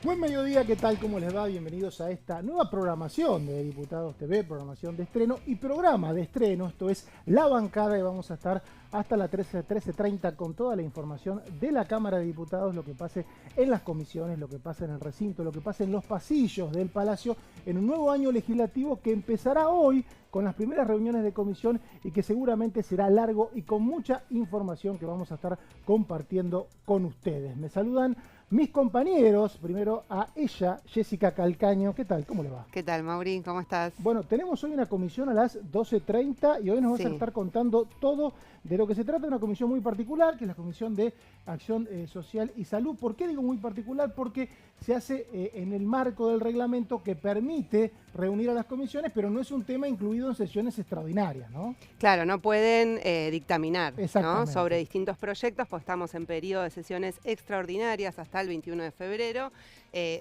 Buen mediodía, ¿qué tal? ¿Cómo les va? Bienvenidos a esta nueva programación de Diputados TV, programación de estreno y programa de estreno. Esto es La Bancada y vamos a estar hasta las 13:30 con toda la información de la Cámara de Diputados, lo que pase en las comisiones, lo que pase en el recinto, lo que pase en los pasillos del Palacio en un nuevo año legislativo que empezará hoy con las primeras reuniones de comisión y que seguramente será largo y con mucha información que vamos a estar compartiendo con ustedes. Me saludan mis compañeros, primero a ella, Jessica Calcaño. ¿Qué tal? ¿Cómo le va? ¿Qué tal, Mauri? ¿Cómo estás? Bueno, tenemos hoy una comisión a las 12:30 y hoy nos vas a estar contando todo de lo que se trata de una comisión muy particular, que es la Comisión de Acción Social y Salud. ¿Por qué digo muy particular? Porque se hace en el marco del reglamento que permite reunir a las comisiones, pero no es un tema incluido en sesiones extraordinarias, ¿no? Claro, no pueden dictaminar, ¿no?, sobre distintos proyectos, pues estamos en periodo de sesiones extraordinarias hasta el 21 de febrero.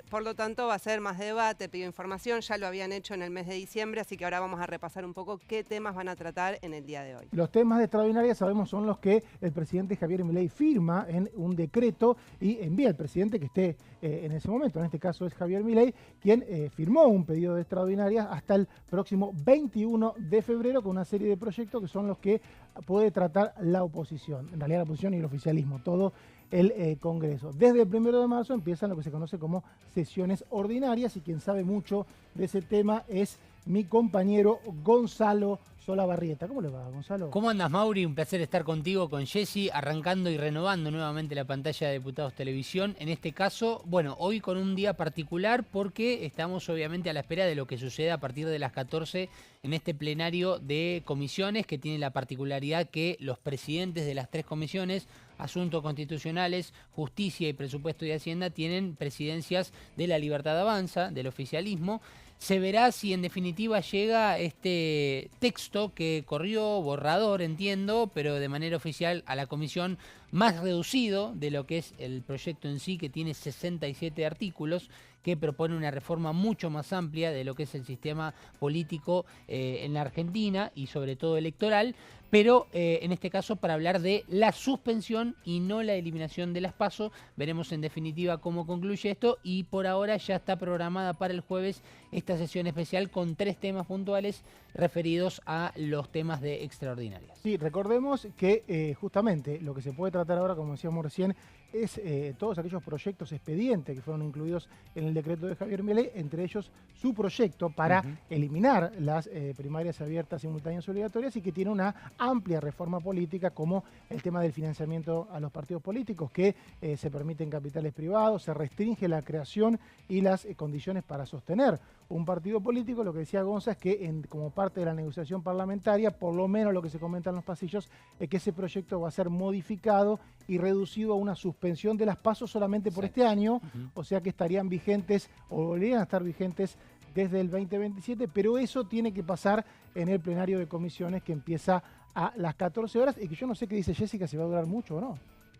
Por lo tanto, va a ser más debate, pido información, ya lo habían hecho en el mes de diciembre, así que ahora vamos a repasar un poco qué temas van a tratar en el día de hoy. Los temas de extraordinaria sabemos son los que el presidente Javier Milei firma en un decreto y envía al presidente que esté en ese momento. En este caso es Javier Milei, quien firmó un pedido de extraordinaria hasta el próximo 21 de febrero con una serie de proyectos que son los que puede tratar la oposición, en realidad la oposición y el oficialismo, todo el Congreso. Desde el 1 de marzo empiezan lo que se conoce como sesiones ordinarias y quien sabe mucho de ese tema es mi compañero Gonzalo Solabarrieta. ¿Cómo le va, Gonzalo? ¿Cómo andas, Mauri? Un placer estar contigo, con Jessy, arrancando y renovando nuevamente la pantalla de Diputados Televisión. En este caso, bueno, hoy con un día particular porque estamos obviamente a la espera de lo que suceda a partir de las 14 en este plenario de comisiones, que tiene la particularidad que los presidentes de las tres comisiones, Asuntos Constitucionales, Justicia y Presupuesto y Hacienda, tienen presidencias de La Libertad Avanza, del oficialismo. Se verá si en definitiva llega este texto que corrió, borrador entiendo, pero de manera oficial a la comisión, más reducido de lo que es el proyecto en sí, que tiene 67 artículos, que propone una reforma mucho más amplia de lo que es el sistema político en la Argentina y sobre todo electoral, pero en este caso para hablar de la suspensión y no la eliminación de las PASO. Veremos en definitiva cómo concluye esto y por ahora ya está programada para el jueves esta sesión especial con 3 temas puntuales referidos a los temas de extraordinarias. Sí, recordemos que justamente lo que se puede tratar ahora, como decíamos recién, es todos aquellos proyectos expedientes que fueron incluidos en el decreto de Javier Milei, entre ellos su proyecto para eliminar las primarias abiertas, simultáneas y obligatorias y que tiene una amplia reforma política como el tema del financiamiento a los partidos políticos, que se permiten capitales privados, se restringe la creación y las condiciones para sostener un partido político. Lo que decía Gonza es que como parte de la negociación parlamentaria, por lo menos lo que se comenta en los pasillos, es que ese proyecto va a ser modificado y reducido a una suspensión de las PASO solamente por este año, o sea que estarían vigentes o volverían a estar vigentes desde el 2027, pero eso tiene que pasar en el plenario de comisiones que empieza a las 14 horas y que yo no sé qué dice Jessica, si va a durar mucho o no.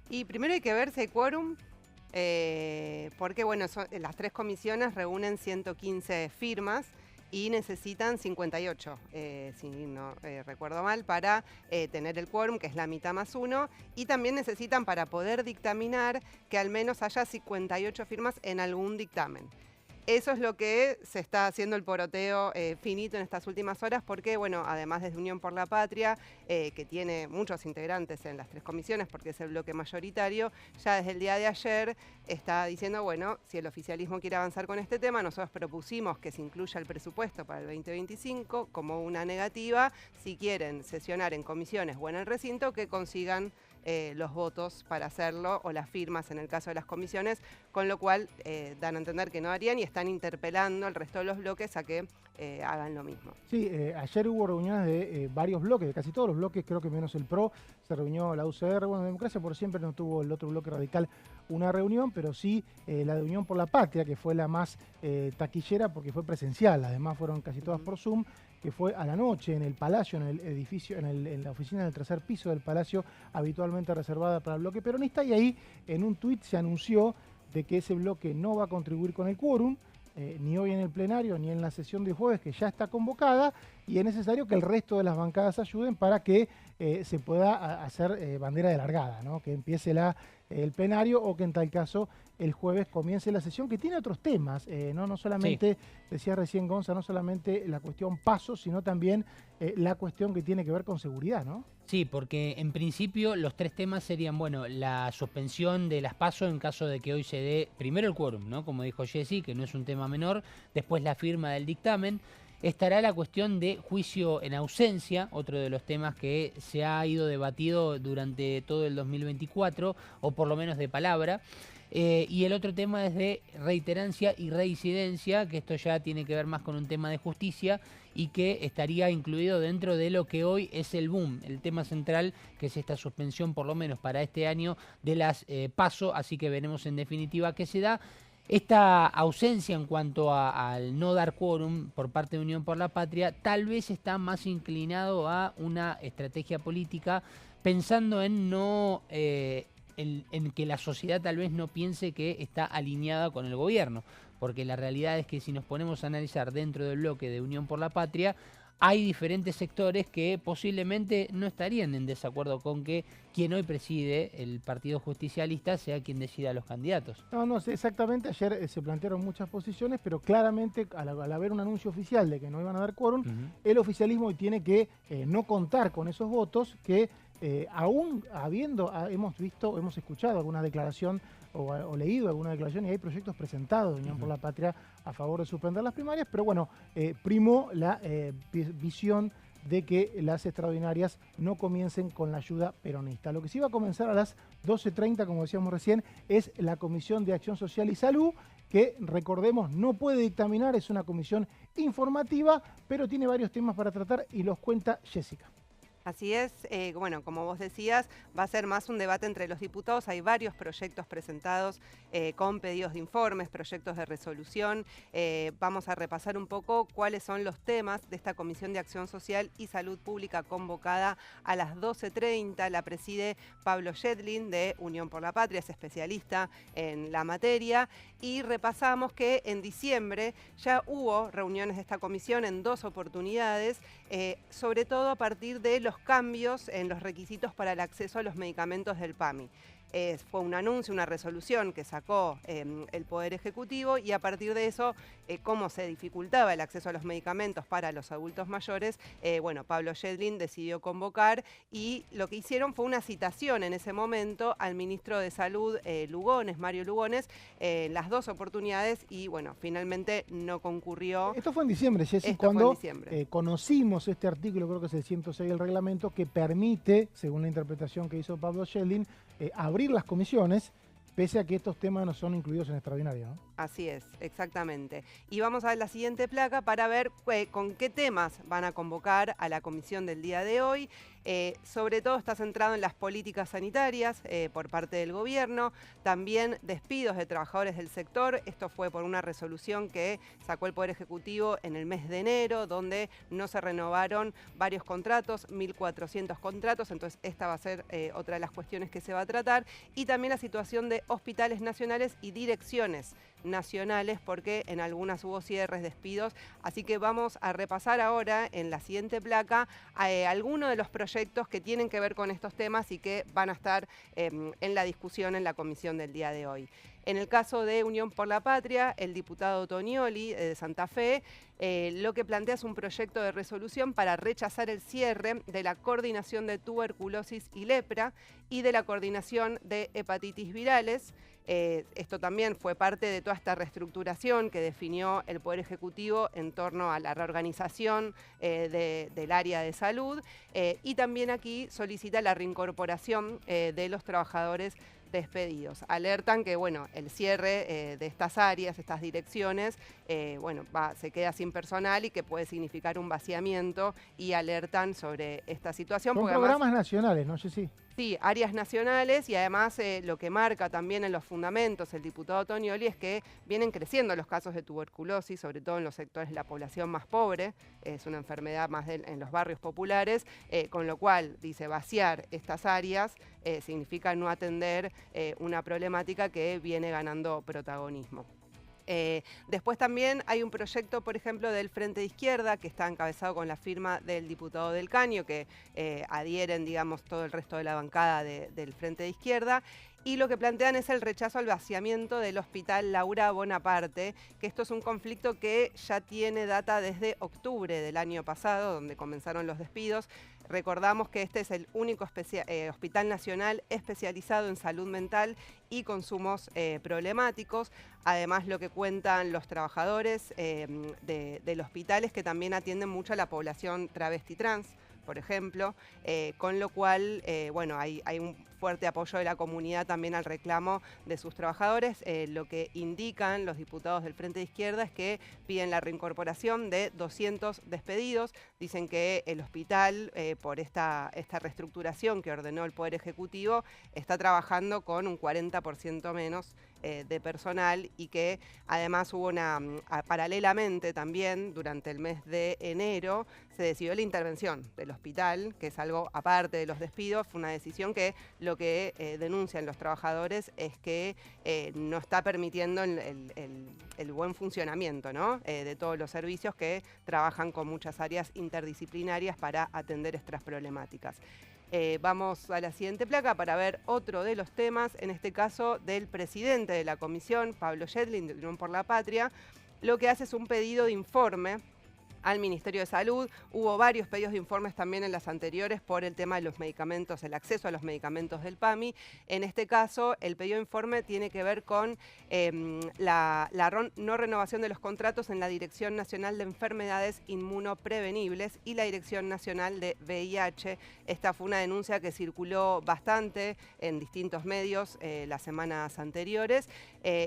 Y primero hay que ver si hay quórum, porque bueno, las 3 comisiones reúnen 115 firmas y necesitan 58, si no recuerdo mal, para tener el quórum, que es la mitad más 1, y también necesitan para poder dictaminar que al menos haya 58 firmas en algún dictamen. Eso es lo que se está haciendo el poroteo finito en estas últimas horas porque, bueno, además desde Unión por la Patria, que tiene muchos integrantes en las 3 comisiones porque es el bloque mayoritario, ya desde el día de ayer está diciendo, bueno, si el oficialismo quiere avanzar con este tema, nosotros propusimos que se incluya el presupuesto para el 2025 como una negativa, si quieren sesionar en comisiones o en el recinto, que consigan los votos para hacerlo o las firmas en el caso de las comisiones, con lo cual dan a entender que no harían y están interpelando al resto de los bloques a que hagan lo mismo. Sí, ayer hubo reuniones de varios bloques, de casi todos los bloques, creo que menos el PRO, se reunió la UCR, bueno, Democracia por Siempre no tuvo el otro bloque radical una reunión, pero sí la de Unión por la Patria, que fue la más taquillera porque fue presencial, además fueron casi todas por Zoom, que fue a la noche en el Palacio, en el edificio, en la oficina del tercer piso del Palacio, habitualmente reservada para el bloque peronista, y ahí en un tuit se anunció de que ese bloque no va a contribuir con el quórum, ni hoy en el plenario, ni en la sesión de jueves, que ya está convocada, y es necesario que el resto de las bancadas ayuden para que se pueda hacer bandera de largada, ¿no? Que empiece la el plenario o que en tal caso el jueves comience la sesión, que tiene otros temas, no solamente, decía recién Gonza, no solamente la cuestión PASO, sino también la cuestión que tiene que ver con seguridad, ¿no? Sí, porque en principio los tres temas serían, bueno, la suspensión de las PASO en caso de que hoy se dé primero el quórum, ¿no? Como dijo Jessy, que no es un tema menor, después la firma del dictamen. Estará la cuestión de juicio en ausencia, otro de los temas que se ha ido debatido durante todo el 2024, o por lo menos de palabra. Y el otro tema es de reiterancia y reincidencia, que esto ya tiene que ver más con un tema de justicia y que estaría incluido dentro de lo que hoy es el boom, el tema central, que es esta suspensión por lo menos para este año de las PASO, así que veremos en definitiva qué se da. Esta ausencia en cuanto al no dar quórum por parte de Unión por la Patria tal vez está más inclinado a una estrategia política pensando en no... en que la sociedad tal vez no piense que está alineada con el gobierno, porque la realidad es que si nos ponemos a analizar dentro del bloque de Unión por la Patria, hay diferentes sectores que posiblemente no estarían en desacuerdo con que quien hoy preside el Partido Justicialista sea quien decida a los candidatos. No sé exactamente, ayer se plantearon muchas posiciones, pero claramente al haber un anuncio oficial de que no iban a dar quórum, el oficialismo hoy tiene que no contar con esos votos que aún hemos escuchado alguna declaración o leído alguna declaración y hay proyectos presentados de Unión por la Patria a favor de suspender las primarias, pero bueno, primó la visión de que las extraordinarias no comiencen con la ayuda peronista. Lo que sí va a comenzar a las 12:30, como decíamos recién, es la Comisión de Acción Social y Salud, que recordemos no puede dictaminar, es una comisión informativa, pero tiene varios temas para tratar y los cuenta Jessica. Así es, bueno, como vos decías, va a ser más un debate entre los diputados. Hay varios proyectos presentados con pedidos de informes, proyectos de resolución. Vamos a repasar un poco cuáles son los temas de esta Comisión de Acción Social y Salud Pública convocada a las 12:30. La preside Pablo Yedlin de Unión por la Patria, es especialista en la materia. Y repasamos que en diciembre ya hubo reuniones de esta comisión en 2 oportunidades, sobre todo a partir de los cambios en los requisitos para el acceso a los medicamentos del PAMI. Fue un anuncio, una resolución que sacó el Poder Ejecutivo y a partir de eso, cómo se dificultaba el acceso a los medicamentos para los adultos mayores, bueno, Pablo Yedlin decidió convocar y lo que hicieron fue una citación en ese momento al ministro de Salud, Lugones, Mario Lugones, las 2 oportunidades y bueno, finalmente no concurrió. Esto fue en diciembre, Jessy, cuando conocimos este artículo, creo que es el 106 del reglamento, que permite, según la interpretación que hizo Pablo Yedlin, abrir las comisiones, pese a que estos temas no son incluidos en extraordinario, ¿no? Así es, exactamente. Y vamos a ver la siguiente placa para ver con qué temas van a convocar a la comisión del día de hoy. Sobre todo está centrado en las políticas sanitarias por parte del gobierno, también despidos de trabajadores del sector. Esto fue por una resolución que sacó el Poder Ejecutivo en el mes de enero, donde no se renovaron varios contratos, 1.400 contratos, entonces esta va a ser otra de las cuestiones que se va a tratar. Y también la situación de hospitales nacionales y direcciones nacionales, porque en algunas hubo cierres, despidos, así que vamos a repasar ahora en la siguiente placa algunos de los proyectos que tienen que ver con estos temas y que van a estar en la discusión en la comisión del día de hoy. En el caso de Unión por la Patria, el diputado Tonioli de Santa Fe lo que plantea es un proyecto de resolución para rechazar el cierre de la coordinación de tuberculosis y lepra y de la coordinación de hepatitis virales. Esto también fue parte de toda esta reestructuración que definió el Poder Ejecutivo en torno a la reorganización del área de salud y también aquí solicita la reincorporación de los trabajadores despedidos. Alertan que bueno, el cierre de estas áreas, estas direcciones, bueno, se queda sin personal y que puede significar un vaciamiento y alertan sobre esta situación. Son programas nacionales, ¿no? Sí. Sí, áreas nacionales y además lo que marca también en los fundamentos el diputado Tonioli es que vienen creciendo los casos de tuberculosis, sobre todo en los sectores de la población más pobre, es una enfermedad más en los barrios populares, con lo cual, dice, vaciar estas áreas significa no atender una problemática que viene ganando protagonismo. Después también hay un proyecto, por ejemplo, del Frente de Izquierda, que está encabezado con la firma del diputado Del Caño, que adhieren, digamos, todo el resto de la bancada del Frente de Izquierda. Y lo que plantean es el rechazo al vaciamiento del Hospital Laura Bonaparte, que esto es un conflicto que ya tiene data desde octubre del año pasado, donde comenzaron los despidos. Recordamos que este es el único hospital nacional especializado en salud mental y consumos problemáticos. Además, lo que cuentan los trabajadores del hospital es que también atienden mucho a la población travesti trans, por ejemplo, con lo cual, bueno, hay un fuerte apoyo de la comunidad también al reclamo de sus trabajadores. Lo que indican los diputados del Frente de Izquierda es que piden la reincorporación de 200 despedidos. Dicen que el hospital, por esta reestructuración que ordenó el Poder Ejecutivo, está trabajando con un 40% menos de personal y que además hubo paralelamente también durante el mes de enero se decidió la intervención del hospital, que es algo aparte de los despidos. Fue una decisión que lo que denuncian los trabajadores es que no está permitiendo el buen funcionamiento, ¿no? De todos los servicios que trabajan con muchas áreas interdisciplinarias para atender estas problemáticas. Vamos a la siguiente placa para ver otro de los temas, en este caso del presidente de la comisión, Pablo Yedlin, de Unión por la Patria. Lo que hace es un pedido de informe al Ministerio de Salud. Hubo varios pedidos de informes también en las anteriores por el tema de los medicamentos, el acceso a los medicamentos del PAMI. En este caso, el pedido de informe tiene que ver con la no renovación de los contratos en la Dirección Nacional de Enfermedades Inmunoprevenibles y la Dirección Nacional de VIH. Esta fue una denuncia que circuló bastante en distintos medios las semanas anteriores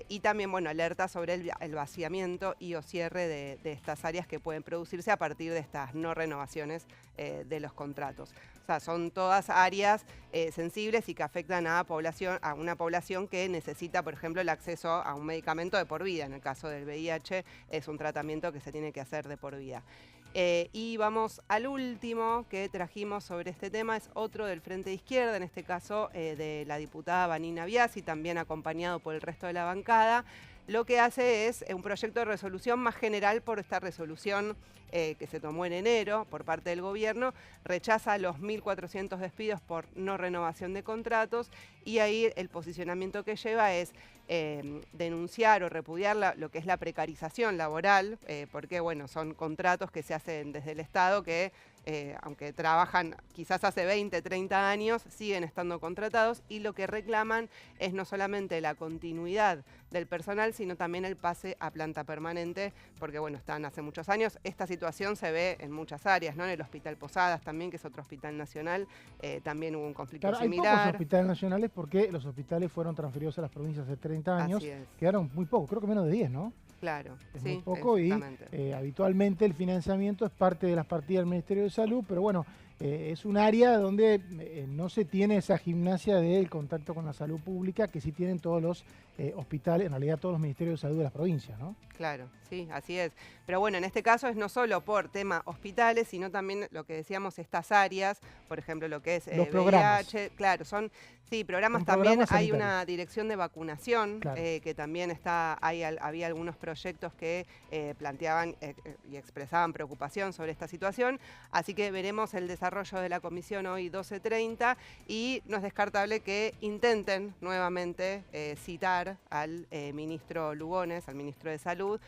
y también, bueno, alerta sobre el vaciamiento y o cierre de estas áreas que pueden producirse a partir de estas no renovaciones de los contratos. O sea, son todas áreas sensibles y que afectan a una población que necesita, por ejemplo, el acceso a un medicamento de por vida. En el caso del VIH es un tratamiento que se tiene que hacer de por vida. Y vamos al último que trajimos sobre este tema, es otro del Frente de Izquierda, en este caso de la diputada Vanina Biasi, también acompañado por el resto de la bancada. Lo que hace es un proyecto de resolución más general por esta resolución que se tomó en enero por parte del gobierno, rechaza los 1.400 despidos por no renovación de contratos y ahí el posicionamiento que lleva es denunciar o repudiar lo que es la precarización laboral, porque bueno, son contratos que se hacen desde el Estado que aunque trabajan quizás hace 20, 30 años, siguen estando contratados y lo que reclaman es no solamente la continuidad del personal, sino también el pase a planta permanente, porque bueno, están hace muchos años. Esta situación se ve en muchas áreas, ¿no? En el Hospital Posadas también, que es otro hospital nacional, también hubo un conflicto similar. Hay pocos hospitales nacionales porque los hospitales fueron transferidos a las provincias hace 30 años, quedaron muy pocos, creo que menos de 10, ¿no? Claro, es sí, muy poco y habitualmente el financiamiento es parte de las partidas del Ministerio de Salud, pero bueno, es un área donde no se tiene esa gimnasia del contacto con la salud pública que sí tienen todos los hospitales, en realidad todos los ministerios de salud de las provincias, ¿no? Claro, sí, así es. Pero bueno, en este caso es no solo por tema hospitales, sino también lo que decíamos, estas áreas, por ejemplo, lo que es los programas. VIH, claro, son programas también, programas hay una dirección de vacunación, claro, que también había algunos proyectos que planteaban y expresaban preocupación sobre esta situación, así que veremos el desarrollo de la comisión hoy 12:30 y no es descartable que intenten nuevamente citar al ministro Lugones, al ministro de Salud,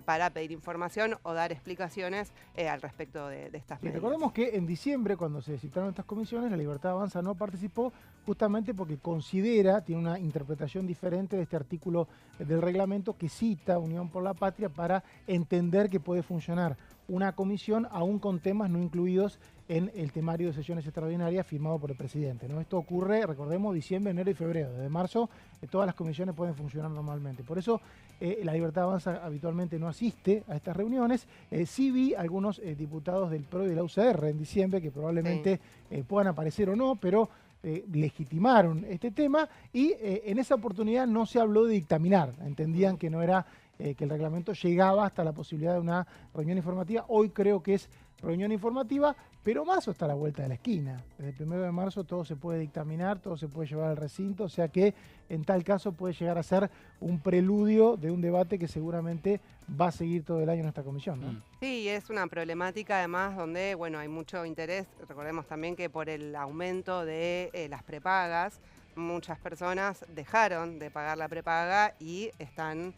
para pedir información o dar explicaciones al respecto de estas medidas. Recordemos que en diciembre, cuando se citaron estas comisiones, La Libertad Avanza no participó justamente porque considera, tiene una interpretación diferente de este artículo del reglamento que cita Unión por la Patria para entender que puede funcionar una comisión aún con temas no incluidos en el temario de sesiones extraordinarias firmado por el presidente, ¿no? Esto ocurre, recordemos, diciembre, enero y febrero. Desde marzo todas las comisiones pueden funcionar normalmente. Por eso La Libertad Avanza habitualmente no asiste a estas reuniones. Sí vi algunos diputados del PRO y de la UCR en diciembre que probablemente puedan aparecer o no, pero legitimaron este tema y en esa oportunidad no se habló de dictaminar. Entendían que no era que el reglamento llegaba hasta la posibilidad de una reunión informativa. Hoy creo que es reunión informativa, pero marzo está a la vuelta de la esquina. Desde el 1 de marzo todo se puede dictaminar, todo se puede llevar al recinto, o sea que en tal caso puede llegar a ser un preludio de un debate que seguramente va a seguir todo el año en esta comisión, ¿no? Sí, es una problemática además donde, bueno, hay mucho interés. Recordemos también que por el aumento de las prepagas, muchas personas dejaron de pagar la prepaga y están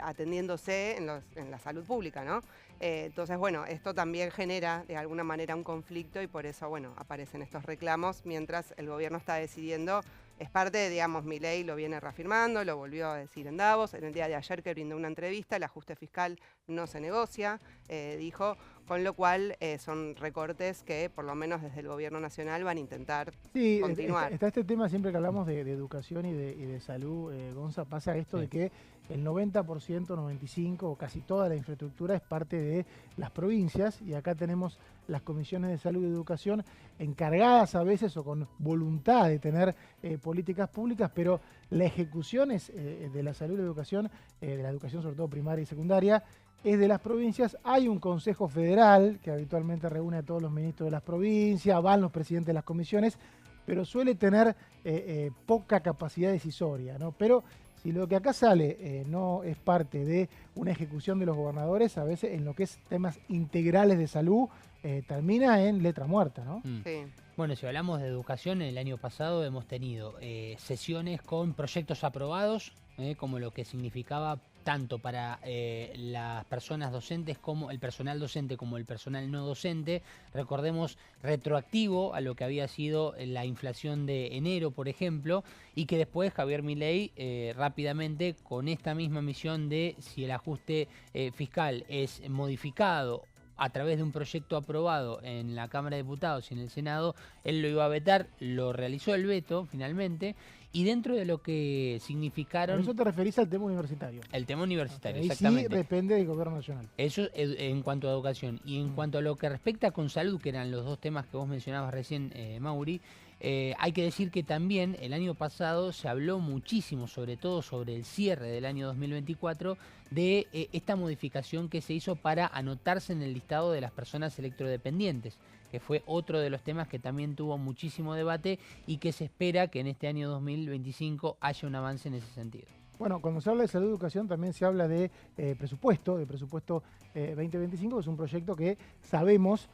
atendiéndose en la salud pública, ¿no? Entonces, bueno, esto también genera de alguna manera un conflicto y por eso, bueno, aparecen estos reclamos mientras el gobierno está decidiendo. Es parte, digamos, Milei lo viene reafirmando, lo volvió a decir en Davos, en el día de ayer que brindó una entrevista, el ajuste fiscal no se negocia, dijo, con lo cual son recortes que por lo menos desde el gobierno nacional van a intentar continuar. Está este tema siempre que hablamos de educación y de salud, Gonza, pasa esto de que el 90%, 95% o casi toda la infraestructura es parte de las provincias y acá tenemos las comisiones de salud y educación encargadas a veces o con voluntad de tener políticas públicas, pero la ejecución es, de la salud y la educación sobre todo primaria y secundaria, es de las provincias. Hay un Consejo Federal que habitualmente reúne a todos los ministros de las provincias, van los presidentes de las comisiones, pero suele tener poca capacidad decisoria, ¿no? Pero si lo que acá sale no es parte de una ejecución de los gobernadores, a veces en lo que es temas integrales de salud, termina en letra muerta, ¿no? Sí. Bueno, si hablamos de educación, el año pasado hemos tenido sesiones con proyectos aprobados, como lo que significaba tanto para las personas docentes como el personal docente como el personal no docente. Recordemos, retroactivo a lo que había sido la inflación de enero, por ejemplo, y que después Javier Milei rápidamente, con esta misma misión de si el ajuste fiscal es modificado a través de un proyecto aprobado en la Cámara de Diputados y en el Senado, él lo iba a vetar, lo realizó el veto finalmente, y dentro de lo que significaron... ¿Por eso te referís al tema universitario? El tema universitario, okay, exactamente. Sí depende del gobierno nacional. Eso en cuanto a educación. Y en cuanto a lo que respecta con salud, que eran los dos temas que vos mencionabas recién, Mauri, hay que decir que también el año pasado se habló muchísimo, sobre todo sobre el cierre del año 2024, de esta modificación que se hizo para anotarse en el listado de las personas electrodependientes, que fue otro de los temas que también tuvo muchísimo debate y que se espera que en este año 2025 haya un avance en ese sentido. Bueno, cuando se habla de salud y educación también se habla de presupuesto 2025, que es un proyecto que sabemos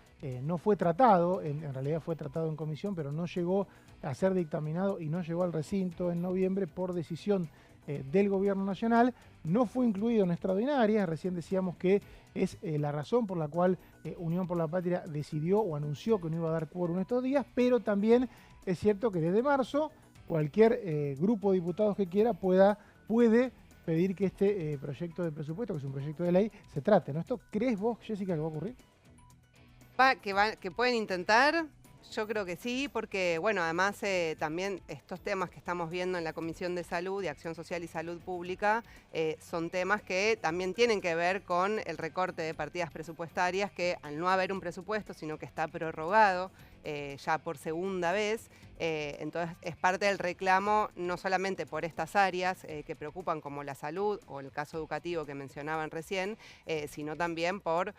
no fue tratado, en realidad fue tratado en comisión, pero no llegó a ser dictaminado y no llegó al recinto en noviembre por decisión del gobierno nacional. No fue incluido en extraordinarias, recién decíamos que es la razón por la cual Unión por la Patria decidió o anunció que no iba a dar quórum estos días, pero también es cierto que desde marzo cualquier grupo de diputados que quiera puede pedir que este proyecto de presupuesto, que es un proyecto de ley, se trate, ¿no? ¿Esto crees vos, Jessica, que va a ocurrir? Que pueden intentar, yo creo que sí, porque bueno, además también estos temas que estamos viendo en la Comisión de Salud, de Acción Social y Salud Pública, son temas que también tienen que ver con el recorte de partidas presupuestarias, que al no haber un presupuesto, sino que está prorrogado ya por segunda vez, entonces es parte del reclamo no solamente por estas áreas que preocupan como la salud o el caso educativo que mencionaban recién, sino también por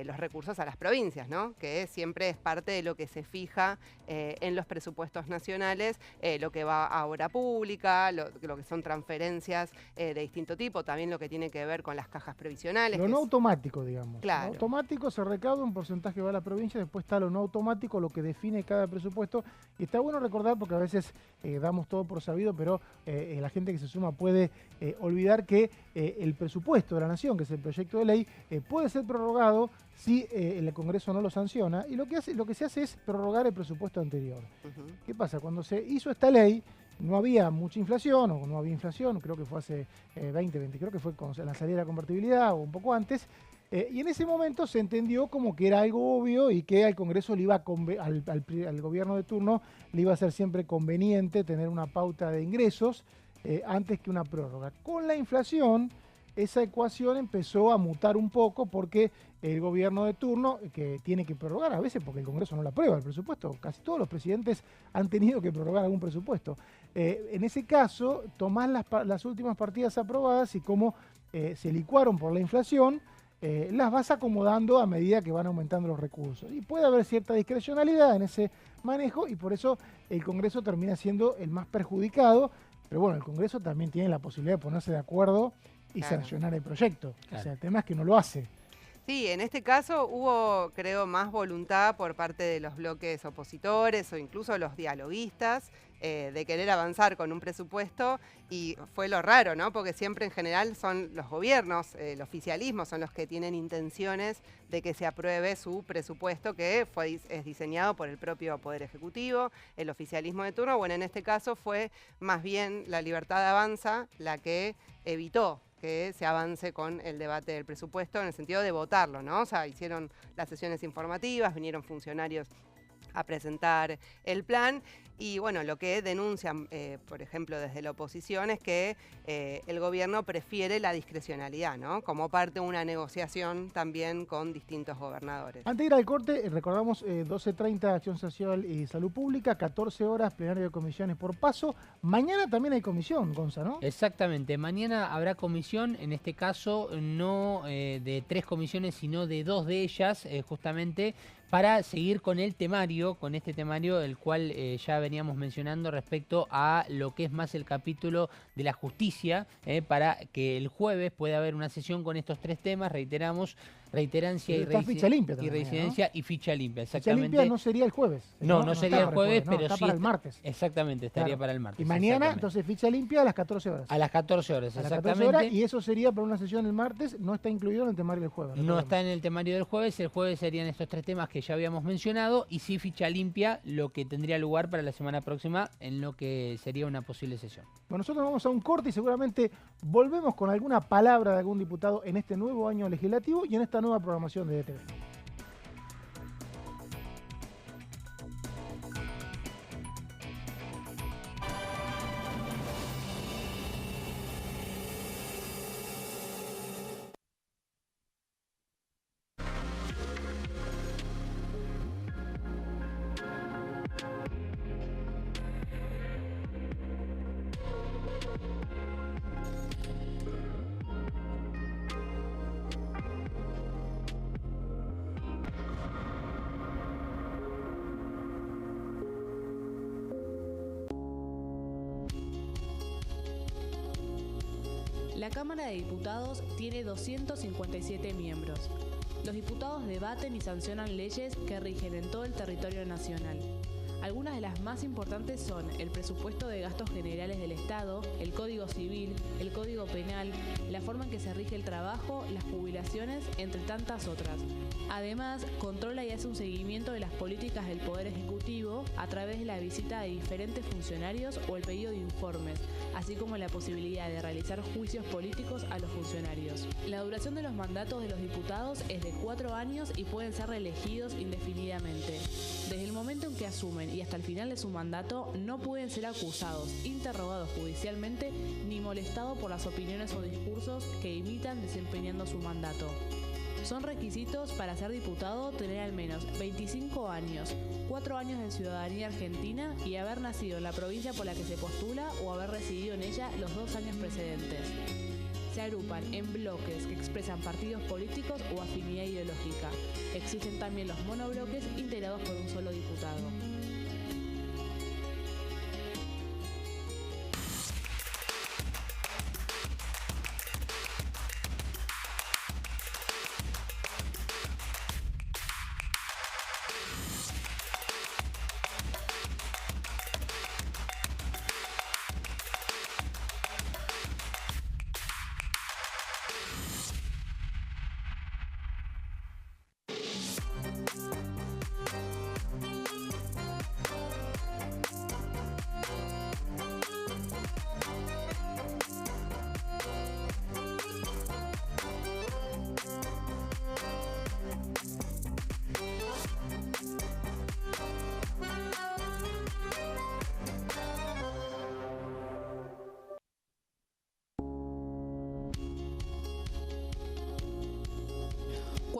los recursos a las provincias, ¿no? Que siempre es parte de lo que se fija en los presupuestos nacionales, lo que va a obra pública, lo que son transferencias de distinto tipo, también lo que tiene que ver con las cajas previsionales. Lo no automático, digamos. Claro. Lo automático se recauda, un porcentaje va a la provincia, después está lo no automático, lo que define cada presupuesto. Y está bueno recordar, porque a veces damos todo por sabido, pero la gente que se suma puede olvidar que el presupuesto de la Nación, que es el proyecto de ley, puede ser prorrogado si el Congreso no lo sanciona, y lo que se hace es prorrogar el presupuesto anterior. ¿Qué pasa? Cuando se hizo esta ley, no había mucha inflación, o no había inflación, creo que fue hace 2020, creo que fue con la salida de la convertibilidad o un poco antes, y en ese momento se entendió como que era algo obvio y que al Congreso le iba al gobierno de turno le iba a ser siempre conveniente tener una pauta de ingresos antes que una prórroga. Con la inflación, esa ecuación empezó a mutar un poco porque el gobierno de turno, que tiene que prorrogar a veces porque el Congreso no lo aprueba el presupuesto, casi todos los presidentes han tenido que prorrogar algún presupuesto. En ese caso, tomás las últimas partidas aprobadas y como se licuaron por la inflación, las vas acomodando a medida que van aumentando los recursos. Y puede haber cierta discrecionalidad en ese manejo y por eso el Congreso termina siendo el más perjudicado. Pero bueno, el Congreso también tiene la posibilidad de ponerse de acuerdo y sancionar el proyecto. O sea, el tema es que no lo hace. Sí, en este caso hubo, creo, más voluntad por parte de los bloques opositores o incluso los dialoguistas de querer avanzar con un presupuesto y fue lo raro, ¿no? Porque siempre en general son los gobiernos, el oficialismo son los que tienen intenciones de que se apruebe su presupuesto que es diseñado por el propio Poder Ejecutivo, el oficialismo de turno. Bueno, en este caso fue más bien la Libertad Avanza la que evitó que se avance con el debate del presupuesto en el sentido de votarlo, ¿no? O sea, hicieron las sesiones informativas, vinieron funcionarios a presentar el plan y bueno, lo que denuncian, por ejemplo, desde la oposición es que el gobierno prefiere la discrecionalidad, ¿no? Como parte de una negociación también con distintos gobernadores. Antes de ir al corte, recordamos 12:30 Acción Social y Salud Pública, 14 horas plenario de comisiones por paso. Mañana también hay comisión, Gonza, ¿no? Exactamente, mañana habrá comisión, en este caso no de 3 comisiones, sino de 2 de ellas, justamente para seguir con el temario, con este temario, el cual ya veníamos mencionando respecto a lo que es más el capítulo de la justicia, para que el jueves pueda haber una sesión con estos 3 temas, reiteramos, reiterancia y reincidencia, ¿no? Y ficha limpia, exactamente. Ficha limpia no sería el jueves. No sería el jueves, pero está sí para el martes. Exactamente, estaría para el martes. Y mañana, entonces, ficha limpia a las 14 horas. A las 14 horas, a exactamente. Las 14 horas, y eso sería para una sesión el martes, no está incluido en el temario del jueves. No está en el temario del jueves, el jueves serían estos 3 temas que ya habíamos mencionado, y sí ficha limpia, lo que tendría lugar para la semana próxima en lo que sería una posible sesión. Bueno, nosotros vamos a un corte y seguramente volvemos con alguna palabra de algún diputado en este nuevo año legislativo y en esta nueva programación de DTV. La Cámara de Diputados tiene 257 miembros. Los diputados debaten y sancionan leyes que rigen en todo el territorio nacional. Algunas de las más importantes son el presupuesto de gastos generales del Estado, el Código Civil, el Código Penal, la forma en que se rige el trabajo, las jubilaciones, entre tantas otras. Además, controla y hace un seguimiento de las políticas del Poder Ejecutivo a través de la visita de diferentes funcionarios o el pedido de informes, así como la posibilidad de realizar juicios políticos a los funcionarios. La duración de los mandatos de los diputados es de 4 años y pueden ser reelegidos indefinidamente. Desde el momento en que asumen y hasta el final de su mandato, no pueden ser acusados, interrogados judicialmente, ni molestados por las opiniones o discursos que imitan desempeñando su mandato. Son requisitos para ser diputado tener al menos 25 años, 4 años de ciudadanía argentina y haber nacido en la provincia por la que se postula o haber residido en ella los 2 años precedentes. Se agrupan en bloques que expresan partidos políticos o afinidad ideológica. Existen también los monobloques integrados por un solo diputado.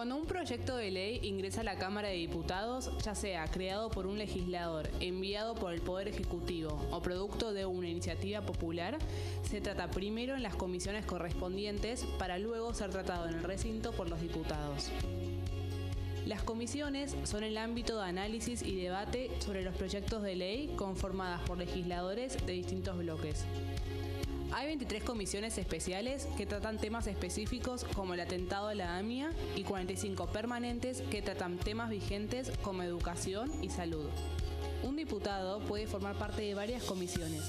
Cuando un proyecto de ley ingresa a la Cámara de Diputados, ya sea creado por un legislador, enviado por el Poder Ejecutivo o producto de una iniciativa popular, se trata primero en las comisiones correspondientes para luego ser tratado en el recinto por los diputados. Las comisiones son el ámbito de análisis y debate sobre los proyectos de ley conformadas por legisladores de distintos bloques. Hay 23 comisiones especiales que tratan temas específicos como el atentado a la AMIA y 45 permanentes que tratan temas vigentes como educación y salud. Un diputado puede formar parte de varias comisiones.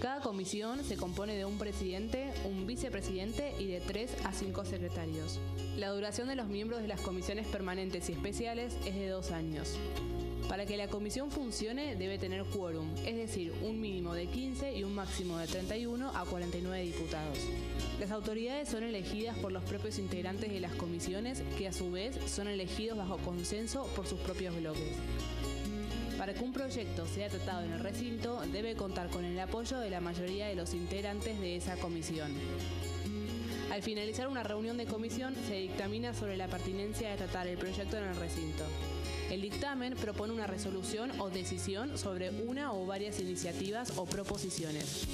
Cada comisión se compone de un presidente, un vicepresidente y de 3 a 5 secretarios. La duración de los miembros de las comisiones permanentes y especiales es de 2 años. Para que la comisión funcione debe tener quórum, es decir, un mínimo de 15 y un máximo de 31 a 49 diputados. Las autoridades son elegidas por los propios integrantes de las comisiones, que a su vez son elegidos bajo consenso por sus propios bloques. Para que un proyecto sea tratado en el recinto, debe contar con el apoyo de la mayoría de los integrantes de esa comisión. Al finalizar una reunión de comisión, se dictamina sobre la pertinencia de tratar el proyecto en el recinto. El dictamen propone una resolución o decisión sobre una o varias iniciativas o proposiciones.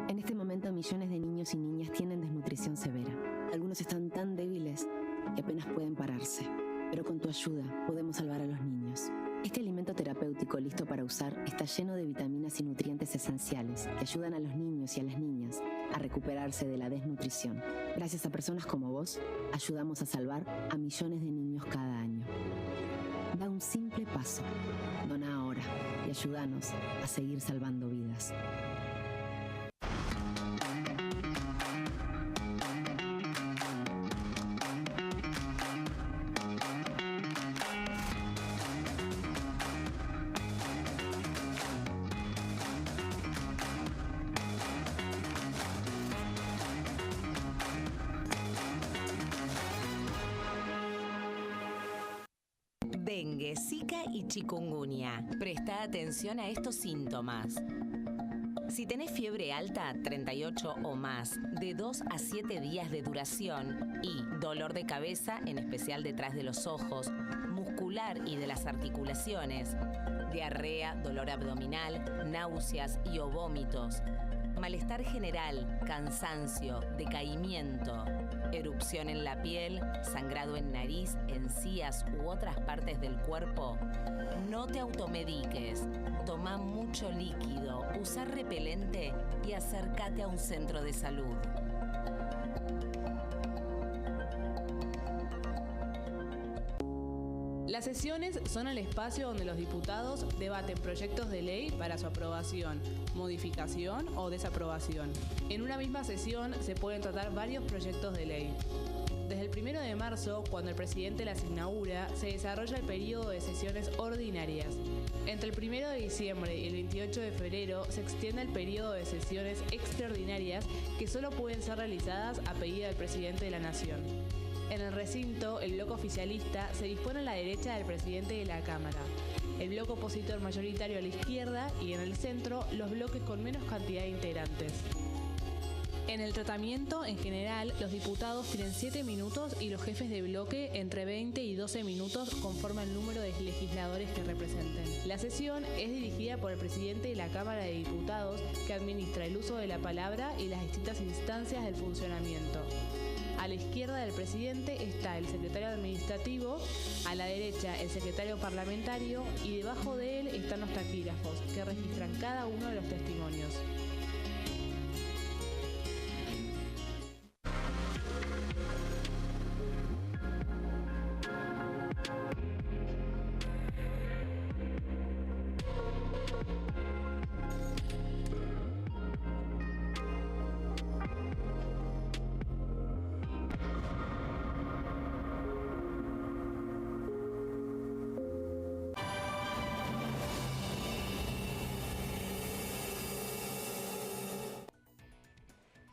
En este momento, millones de niños y niñas tienen desnutrición severa. Algunos están tan débiles que apenas pueden pararse. Pero con tu ayuda podemos salvar a los niños. Este alimento terapéutico listo para usar está lleno de vitaminas y nutrientes esenciales que ayudan a los niños y a las niñas a recuperarse de la desnutrición. Gracias a personas como vos, ayudamos a salvar a millones de niños cada año. Da un simple paso. Dona ahora y ayúdanos a seguir salvando vidas. Dengue, Zika y chikungunya. Presta atención a estos síntomas. Si tenés fiebre alta, 38 o más, de 2 a 7 días de duración y dolor de cabeza, en especial detrás de los ojos, muscular y de las articulaciones, diarrea, dolor abdominal, náuseas y o vómitos, malestar general, cansancio, decaimiento, erupción en la piel, sangrado en nariz, encías u otras partes del cuerpo, no te automediques. Toma mucho líquido, usa repelente y acércate a un centro de salud. Las sesiones son el espacio donde los diputados debaten proyectos de ley para su aprobación, modificación o desaprobación. En una misma sesión se pueden tratar varios proyectos de ley. Desde el 1 de marzo, cuando el presidente las inaugura, se desarrolla el periodo de sesiones ordinarias. Entre el 1 de diciembre y el 28 de febrero se extiende el periodo de sesiones extraordinarias que solo pueden ser realizadas a pedido del presidente de la Nación. En el recinto, el bloque oficialista se dispone a la derecha del presidente de la Cámara, el bloque opositor mayoritario a la izquierda y en el centro los bloques con menos cantidad de integrantes. En el tratamiento, en general, los diputados tienen 7 minutos y los jefes de bloque entre 20 y 12 minutos conforme al número de legisladores que representen. La sesión es dirigida por el presidente de la Cámara de Diputados, que administra el uso de la palabra y las distintas instancias del funcionamiento. A la izquierda del presidente está el secretario administrativo, a la derecha el secretario parlamentario y debajo de él están los taquígrafos, que registran cada uno de los testimonios.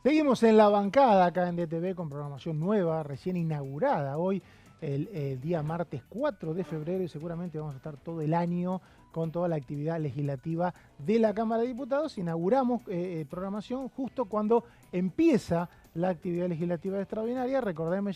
Seguimos en la bancada acá en DTV con programación nueva, recién inaugurada hoy, el día martes 4 de febrero y seguramente vamos a estar todo el año con toda la actividad legislativa de la Cámara de Diputados. Inauguramos programación justo cuando empieza la actividad legislativa extraordinaria. Recordame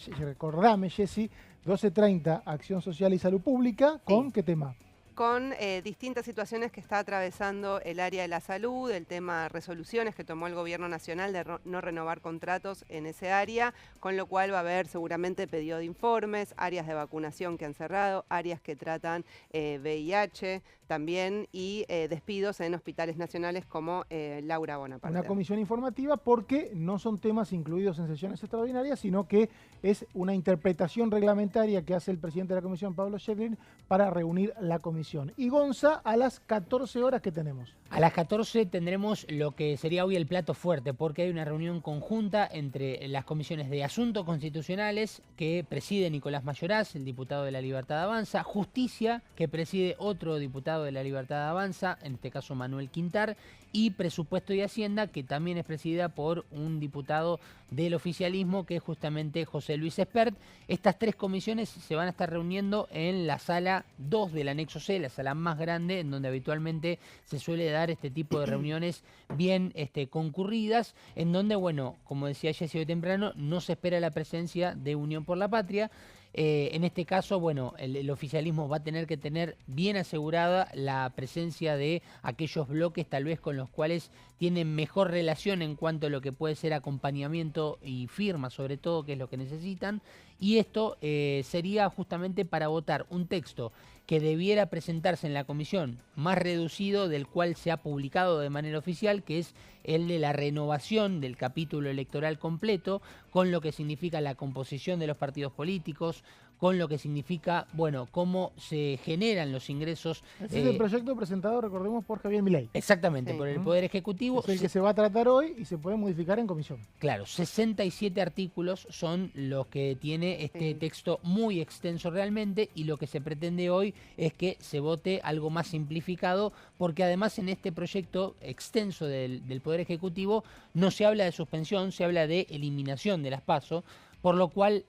Jessy, 12:30, Acción Social y Salud Pública. ¿Con qué tema? Con distintas situaciones que está atravesando el área de la salud, el tema resoluciones que tomó el Gobierno Nacional de no renovar contratos en ese área, con lo cual va a haber seguramente pedido de informes, áreas de vacunación que han cerrado, áreas que tratan VIH también y despidos en hospitales nacionales como Laura Bonaparte. Una comisión informativa porque no son temas incluidos en sesiones extraordinarias, sino que es una interpretación reglamentaria que hace el presidente de la comisión, Pablo Scheflin, para reunir la comisión. Y Gonza, a las 14 horas que tenemos. A las 14 tendremos lo que sería hoy el plato fuerte, porque hay una reunión conjunta entre las comisiones de Asuntos Constitucionales, que preside Nicolás Mayoraz, el diputado de La Libertad Avanza, Justicia, que preside otro diputado de La Libertad Avanza, en este caso Manuel Quintar, y Presupuesto y Hacienda, que también es presidida por un diputado del oficialismo, que es justamente José Luis Espert. Estas tres comisiones se van a estar reuniendo en la sala 2 del anexo C, la sala más grande, en donde habitualmente se suele dar este tipo de reuniones bien concurridas, en donde, bueno, como decía Jessy hoy temprano, no se espera la presencia de Unión por la Patria. En este caso, bueno, el oficialismo va a tener que tener bien asegurada la presencia de aquellos bloques tal vez con los cuales tienen mejor relación en cuanto a lo que puede ser acompañamiento y firma, sobre todo, que es lo que necesitan. Y esto sería justamente para votar un texto que debiera presentarse en la comisión más reducido del cual se ha publicado de manera oficial, que es el de la renovación del capítulo electoral completo, con lo que significa la composición de los partidos políticos, con lo que significa, bueno, cómo se generan los ingresos. Ese es el proyecto presentado, recordemos, por Javier Milei. Exactamente, por el Poder Ejecutivo. Es el que se va a tratar hoy y se puede modificar en comisión. Claro, 67 artículos son los que tiene este texto muy extenso realmente, y lo que se pretende hoy es que se vote algo más simplificado, porque además en este proyecto extenso del Poder Ejecutivo no se habla de suspensión, se habla de eliminación de las PASO, por lo cual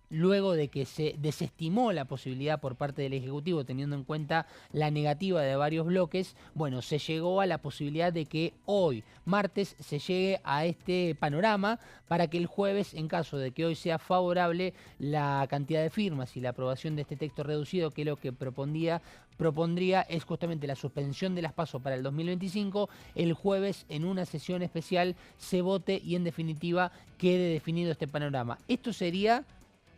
luego de que se desestimó la posibilidad por parte del Ejecutivo, teniendo en cuenta la negativa de varios bloques, bueno, se llegó a la posibilidad de que hoy, martes, se llegue a este panorama para que el jueves, en caso de que hoy sea favorable la cantidad de firmas y la aprobación de este texto reducido, que lo que propondría es justamente la suspensión de las PASO para el 2025, el jueves en una sesión especial se vote y en definitiva quede definido este panorama. Esto sería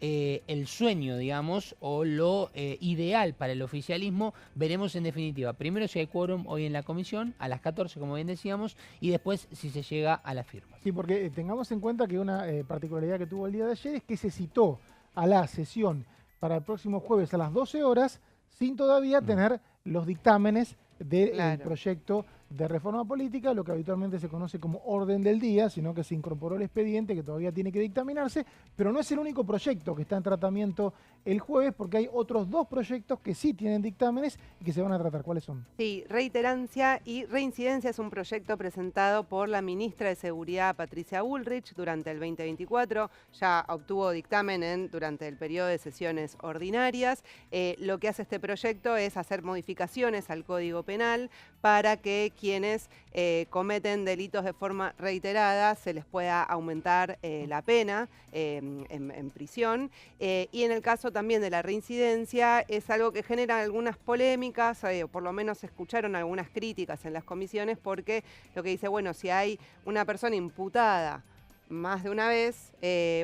el sueño, digamos, o lo ideal para el oficialismo. Veremos en definitiva, primero si hay quórum hoy en la comisión, a las 14, como bien decíamos, y después si se llega a la firma. Sí, porque tengamos en cuenta que una particularidad que tuvo el día de ayer es que se citó a la sesión para el próximo jueves a las 12 horas, sin todavía tener los dictámenes del proyecto de reforma política, lo que habitualmente se conoce como orden del día, sino que se incorporó el expediente que todavía tiene que dictaminarse, pero no es el único proyecto que está en tratamiento el jueves, porque hay otros dos proyectos que sí tienen dictámenes y que se van a tratar. ¿Cuáles son? Sí, reiterancia y reincidencia es un proyecto presentado por la ministra de Seguridad, Patricia Bullrich, durante el 2024. Ya obtuvo dictamen durante el periodo de sesiones ordinarias. Lo que hace este proyecto es hacer modificaciones al Código Penal para que quienes cometen delitos de forma reiterada se les pueda aumentar la pena en prisión. Y en el caso también de la reincidencia es algo que genera algunas polémicas, o por lo menos se escucharon algunas críticas en las comisiones, porque lo que dice, bueno, si hay una persona imputada más de una vez,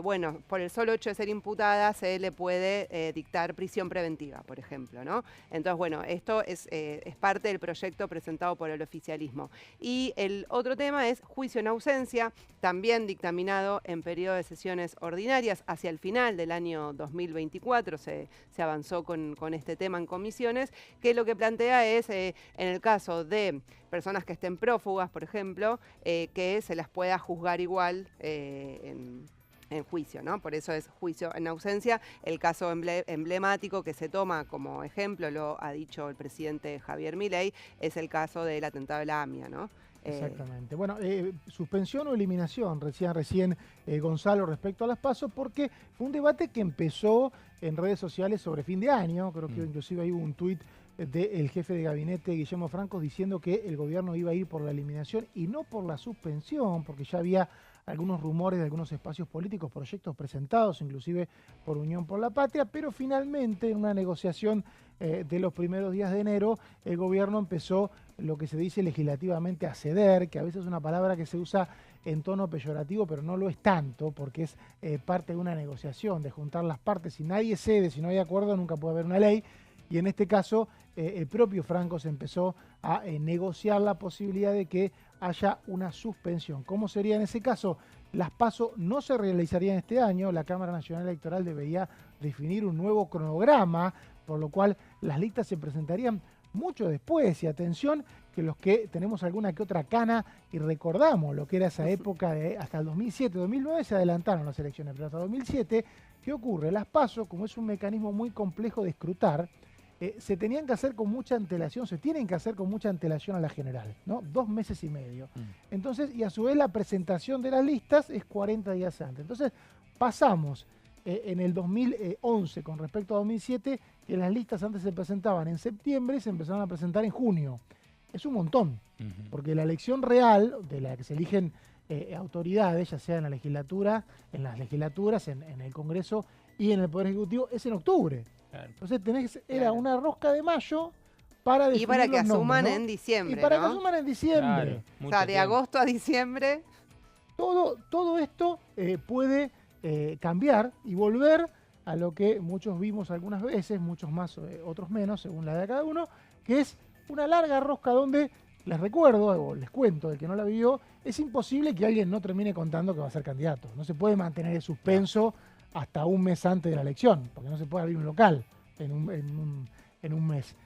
bueno, por el solo hecho de ser imputada se le puede dictar prisión preventiva, por ejemplo, ¿no? Entonces, bueno, esto es parte del proyecto presentado por el oficialismo. Y el otro tema es juicio en ausencia, también dictaminado en periodo de sesiones ordinarias. Hacia el final del año 2024 se avanzó con este tema en comisiones, que lo que plantea es, en el caso de personas que estén prófugas, por ejemplo, que se las pueda juzgar igual en juicio, ¿no? Por eso es juicio en ausencia. El caso emblemático que se toma como ejemplo, lo ha dicho el presidente Javier Milei, es el caso del atentado de la AMIA, ¿no? Exactamente. Bueno, suspensión o eliminación, recién Gonzalo, respecto a las PASO, porque fue un debate que empezó en redes sociales sobre fin de año. Creo que inclusive hay un tuit del jefe de gabinete Guillermo Franco diciendo que el gobierno iba a ir por la eliminación y no por la suspensión, porque ya había algunos rumores de algunos espacios políticos, proyectos presentados, inclusive por Unión por la Patria, pero finalmente en una negociación de los primeros días de enero, el gobierno empezó lo que se dice legislativamente a ceder, que a veces es una palabra que se usa en tono peyorativo, pero no lo es tanto, porque es parte de una negociación, de juntar las partes. Si nadie cede, si no hay acuerdo, nunca puede haber una ley. Y en este caso, el propio Franco se empezó a negociar la posibilidad de que haya una suspensión. ¿Cómo sería en ese caso? Las PASO no se realizarían este año, la Cámara Nacional Electoral debería definir un nuevo cronograma, por lo cual las listas se presentarían mucho después. Y atención, que los que tenemos alguna que otra cana y recordamos lo que era esa época de hasta el 2007, 2009 se adelantaron las elecciones, pero hasta 2007, ¿qué ocurre? Las PASO, como es un mecanismo muy complejo de escrutar, se tenían que hacer con mucha antelación, se tienen que hacer con mucha antelación a la general, ¿no? 2 meses y medio. Entonces, y a su vez la presentación de las listas es 40 días antes. Entonces, pasamos en el 2011 con respecto a 2007, que las listas antes se presentaban en septiembre y se empezaron a presentar en junio. Es un montón, porque la elección real, de la que se eligen autoridades, ya sea en la legislatura, en las legislaturas, en el Congreso y en el Poder Ejecutivo, es en octubre. Claro. Entonces era una rosca de mayo para definir y para que los asuman nombres, ¿no? en diciembre. Y para ¿no? que asuman en diciembre. Claro, o sea, de tiempo. agosto a diciembre. Todo esto puede cambiar y volver a lo que muchos vimos algunas veces, muchos más, otros menos, según la edad de cada uno, que es una larga rosca donde, les recuerdo, o les cuento, el que no la vivió, es imposible que alguien no termine contando que va a ser candidato. No se puede mantener el suspenso hasta un mes antes de la elección, porque no se puede abrir un local en un mes.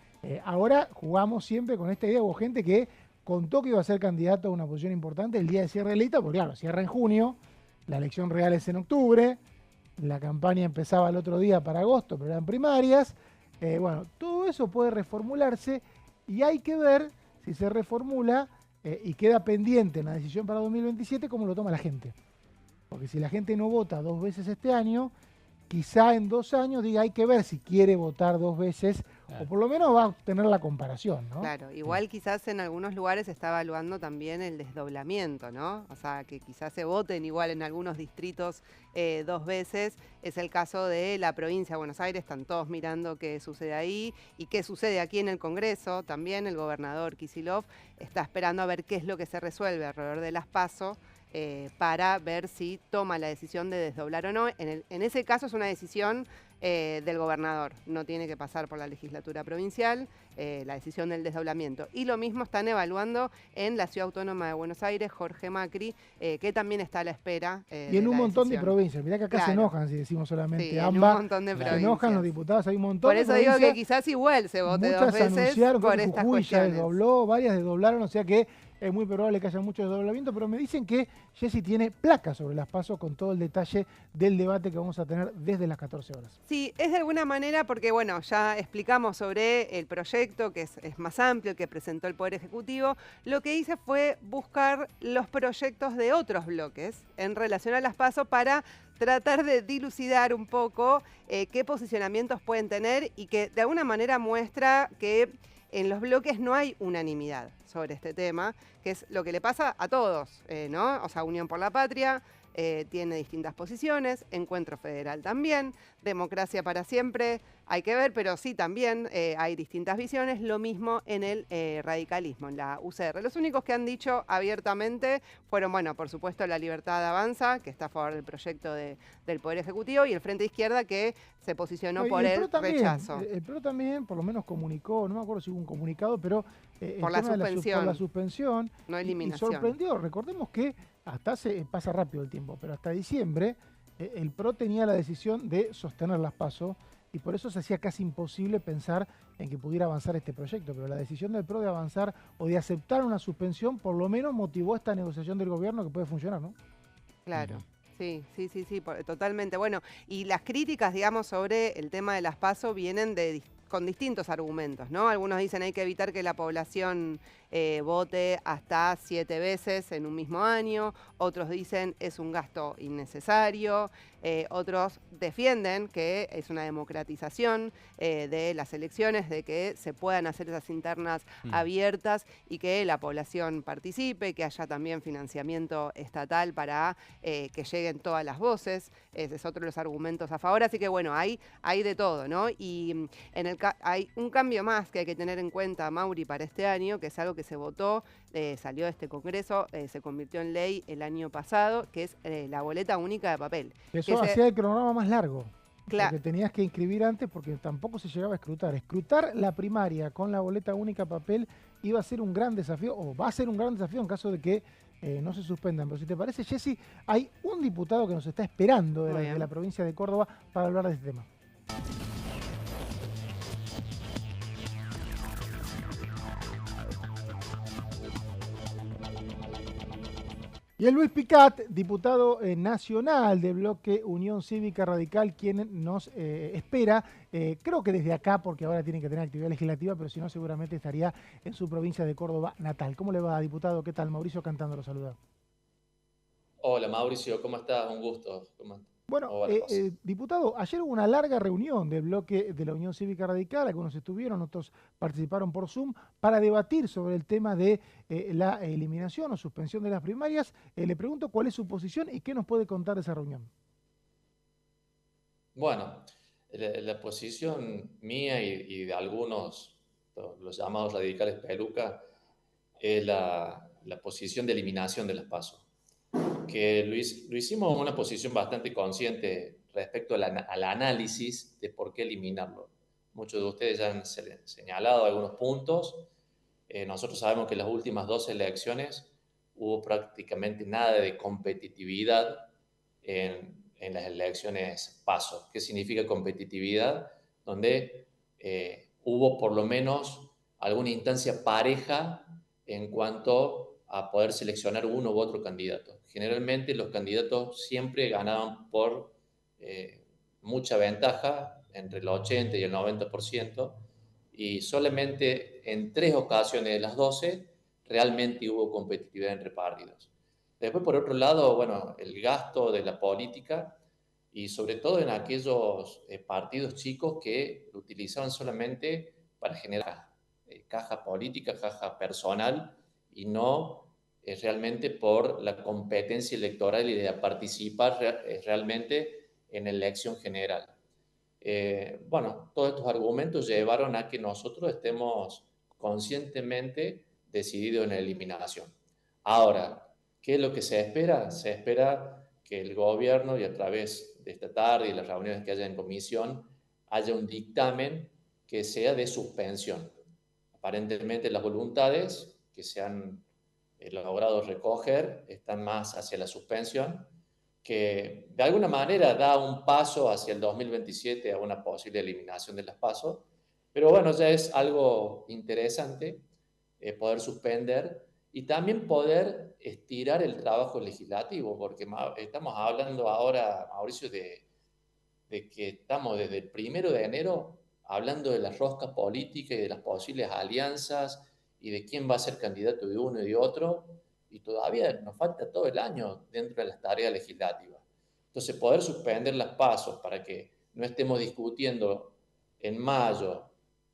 Ahora jugamos siempre con esta idea, hubo gente que contó que iba a ser candidato a una posición importante el día de cierre de lista, porque claro, cierra en junio, la elección real es en octubre, la campaña empezaba el otro día para agosto, pero eran primarias. Bueno, todo eso puede reformularse y hay que ver si se reformula y queda pendiente en la decisión para 2027, cómo lo toma la gente. Porque si la gente no vota 2 veces este año, quizá en 2 años diga hay que ver si quiere votar 2 veces, claro, o por lo menos va a tener la comparación, ¿no? Claro, igual quizás en algunos lugares se está evaluando también el desdoblamiento, ¿no? O sea, que quizás se voten igual en algunos distritos 2 veces. Es el caso de la provincia de Buenos Aires, están todos mirando qué sucede ahí y qué sucede aquí en el Congreso. También el gobernador Kicillof está esperando a ver qué es lo que se resuelve alrededor de las PASO. Para ver si toma la decisión de desdoblar o no. En ese caso es una decisión del gobernador, no tiene que pasar por la legislatura provincial, la decisión del desdoblamiento. Y lo mismo están evaluando en la Ciudad Autónoma de Buenos Aires, Jorge Macri, que también está a la espera y en un montón de decisión. provincias. Mirá que acá, claro, se enojan si decimos solamente sí, AMBA. En un montón de provincias. Se enojan los diputados, hay un montón por de eso digo provincias. que quizás igual se vote Muchas 2 veces anunciaron, por que estas Jujuy ya cuestiones. desdobló, varias desdoblaron, o sea que es muy probable que haya mucho desdoblamiento, pero me dicen que Jessy tiene placas sobre las PASO con todo el detalle del debate que vamos a tener desde las 14 horas. Sí, es de alguna manera porque, bueno, ya explicamos sobre el proyecto, que es más amplio, que presentó el Poder Ejecutivo. Lo que hice fue buscar los proyectos de otros bloques en relación a las PASO para tratar de dilucidar un poco qué posicionamientos pueden tener y que de alguna manera muestra que en los bloques no hay unanimidad sobre este tema, que es lo que le pasa a todos, ¿no? O sea, Unión por la Patria tiene distintas posiciones, Encuentro Federal también, Democracia para Siempre, hay que ver, pero sí también hay distintas visiones, lo mismo en el radicalismo, en la UCR. Los únicos que han dicho abiertamente fueron, bueno, por supuesto La Libertad Avanza, que está a favor del proyecto del Poder Ejecutivo, y el Frente Izquierda, que se posicionó por el rechazo. El PRO también, por lo menos comunicó, no me acuerdo si hubo un comunicado, pero por la suspensión, no eliminación. Y sorprendió, recordemos que pasa rápido el tiempo, pero hasta diciembre el PRO tenía la decisión de sostener las PASO y por eso se hacía casi imposible pensar en que pudiera avanzar este proyecto, pero la decisión del PRO de avanzar o de aceptar una suspensión por lo menos motivó esta negociación del gobierno que puede funcionar, ¿no? Claro. Sí, totalmente. Bueno, y las críticas, digamos, sobre el tema de las PASO vienen de con distintos argumentos, ¿no? Algunos dicen hay que evitar que la población vote hasta 7 veces en un mismo año, otros dicen es un gasto innecesario, otros defienden que es una democratización de las elecciones, de que se puedan hacer esas internas abiertas y que la población participe, que haya también financiamiento estatal para que lleguen todas las voces. Ese es otro de los argumentos a favor. Así que bueno, hay de todo, ¿no? Y hay un cambio más que hay que tener en cuenta, Mauri, para este año, que es algo que se votó, salió de este Congreso, se convirtió en ley el año pasado, que es la boleta única de papel. Eso hacía el cronograma más largo. Claro. Porque tenías que inscribir antes porque tampoco se llegaba a escrutar. Escrutar la primaria con la boleta única papel iba a ser un gran desafío, o va a ser un gran desafío en caso de que no se suspendan. Pero si te parece, Jessy, hay un diputado que nos está esperando de la provincia de Córdoba para hablar de este tema. Y el Luis Picat, diputado nacional del bloque Unión Cívica Radical, quien nos espera, creo que desde acá, porque ahora tiene que tener actividad legislativa, pero si no seguramente estaría en su provincia de Córdoba natal. ¿Cómo le va, diputado? ¿Qué tal? Mauricio Cantando lo saluda. Hola Mauricio, ¿cómo estás? Un gusto. Bueno, diputado, ayer hubo una larga reunión del bloque de la Unión Cívica Radical, algunos estuvieron, otros participaron por Zoom, para debatir sobre el tema de la eliminación o suspensión de las primarias. Le pregunto cuál es su posición y qué nos puede contar de esa reunión. Bueno, la posición mía y de algunos, los llamados radicales peluca, es la posición de eliminación de las PASO. Que lo hicimos una posición bastante consciente respecto al análisis de por qué eliminarlo. Muchos de ustedes ya han señalado algunos puntos. Nosotros sabemos que en las últimas 2 elecciones hubo prácticamente nada de competitividad en las elecciones PASO. ¿Qué significa competitividad? Donde hubo por lo menos alguna instancia pareja en cuanto a poder seleccionar uno u otro candidato. Generalmente los candidatos siempre ganaban por mucha ventaja, entre el 80 y el 90%, y solamente en 3 ocasiones de las 12 realmente hubo competitividad entre partidos. Después, por otro lado, bueno, el gasto de la política y sobre todo en aquellos partidos chicos que lo utilizaban solamente para generar caja política, caja personal y no realmente por la competencia electoral y de participar realmente en la elección general. Bueno, todos estos argumentos llevaron a que nosotros estemos conscientemente decididos en la eliminación. Ahora, ¿qué es lo que se espera? Se espera que el gobierno, y a través de esta tarde y las reuniones que haya en comisión, haya un dictamen que sea de suspensión. Aparentemente las voluntades que se han logrado recoger están más hacia la suspensión, que de alguna manera da un paso hacia el 2027 a una posible eliminación de las PASO, pero bueno, ya es algo interesante poder suspender y también poder estirar el trabajo legislativo, porque estamos hablando ahora, Mauricio, de que estamos desde el 1 de enero hablando de las roscas políticas y de las posibles alianzas y de quién va a ser candidato de uno y de otro, y todavía nos falta todo el año dentro de las tareas legislativas. Entonces, poder suspender las PASO para que no estemos discutiendo en mayo,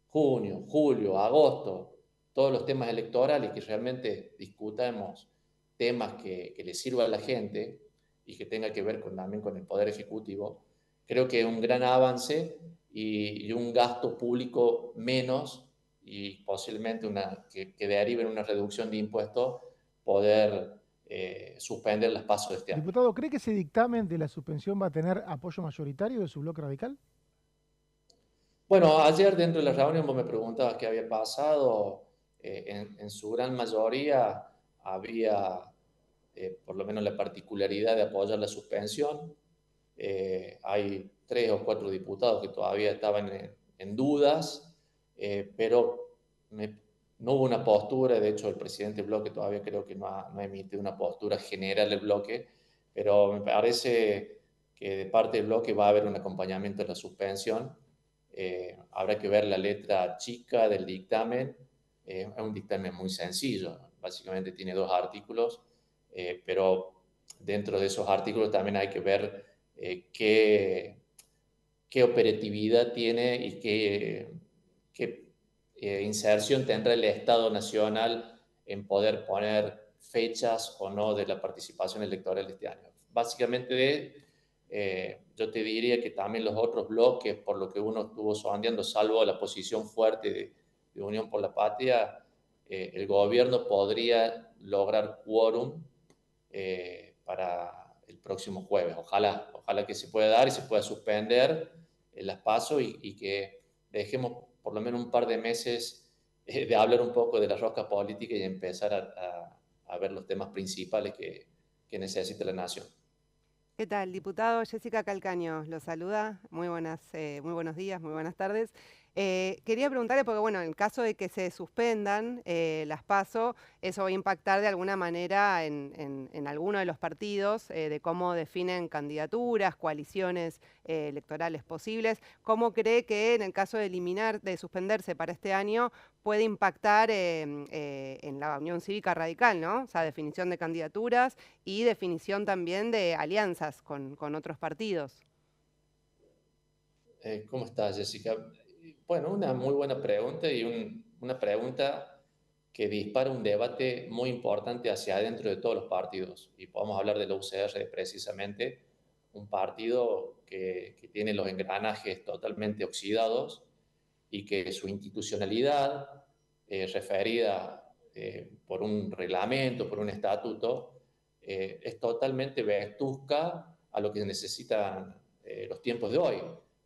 junio, julio, agosto, todos los temas electorales, que realmente discutamos temas que le sirvan a la gente y que tenga que ver también con el Poder Ejecutivo, creo que es un gran avance y un gasto público menos y posiblemente que derive en una reducción de impuestos, poder suspender las PASO de este año. Diputado, ¿cree que ese dictamen de la suspensión va a tener apoyo mayoritario de su bloque radical? Bueno, ayer dentro de la reunión vos me preguntabas qué había pasado. En su gran mayoría había por lo menos la particularidad de apoyar la suspensión. Hay 3 o 4 diputados que todavía estaban en dudas, pero no hubo una postura. De hecho, el presidente del bloque todavía creo que no ha emitido una postura general del bloque, pero me parece que de parte del bloque va a haber un acompañamiento de la suspensión. Habrá que ver la letra chica del dictamen. Es un dictamen muy sencillo, básicamente tiene 2 artículos, pero dentro de esos artículos también hay que ver qué operatividad tiene y qué inserción tendrá el Estado Nacional en poder poner fechas o no de la participación electoral de este año. Básicamente, yo te diría que también los otros bloques, por lo que uno estuvo sondeando, salvo la posición fuerte de Unión por la Patria, el gobierno podría lograr quórum para el próximo jueves. Ojalá que se pueda dar y se pueda suspender las PASO y que dejemos por lo menos un par de meses de hablar un poco de la rosca política y empezar a ver los temas principales que necesita la nación. ¿Qué tal? Diputado Jessica Calcaño lo saluda. Muy muy buenos días, muy buenas tardes. Quería preguntarle, porque bueno, en el caso de que se suspendan las PASO, eso va a impactar de alguna manera en alguno de los partidos, de cómo definen candidaturas, coaliciones electorales posibles. ¿Cómo cree que en el caso de suspenderse para este año, puede impactar en la Unión Cívica Radical, ¿no? O sea, definición de candidaturas y definición también de alianzas con otros partidos? ¿Cómo estás, Jessica? Bueno, una muy buena pregunta y una pregunta que dispara un debate muy importante hacia adentro de todos los partidos. Y podemos hablar de la UCR precisamente, un partido que tiene los engranajes totalmente oxidados y que su institucionalidad, referida por un reglamento, por un estatuto, es totalmente vetusca a lo que necesitan los tiempos de hoy.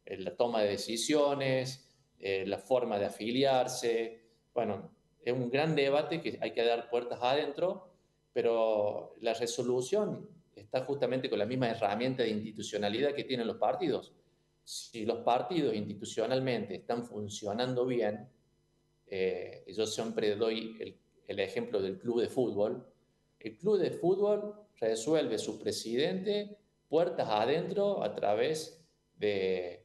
La toma de decisiones, la forma de afiliarse. Bueno, es un gran debate que hay que dar puertas adentro, pero la resolución está justamente con la misma herramienta de institucionalidad que tienen los partidos. Si los partidos institucionalmente están funcionando bien, yo siempre doy el ejemplo del club de fútbol. El club de fútbol resuelve su presidente puertas adentro a través de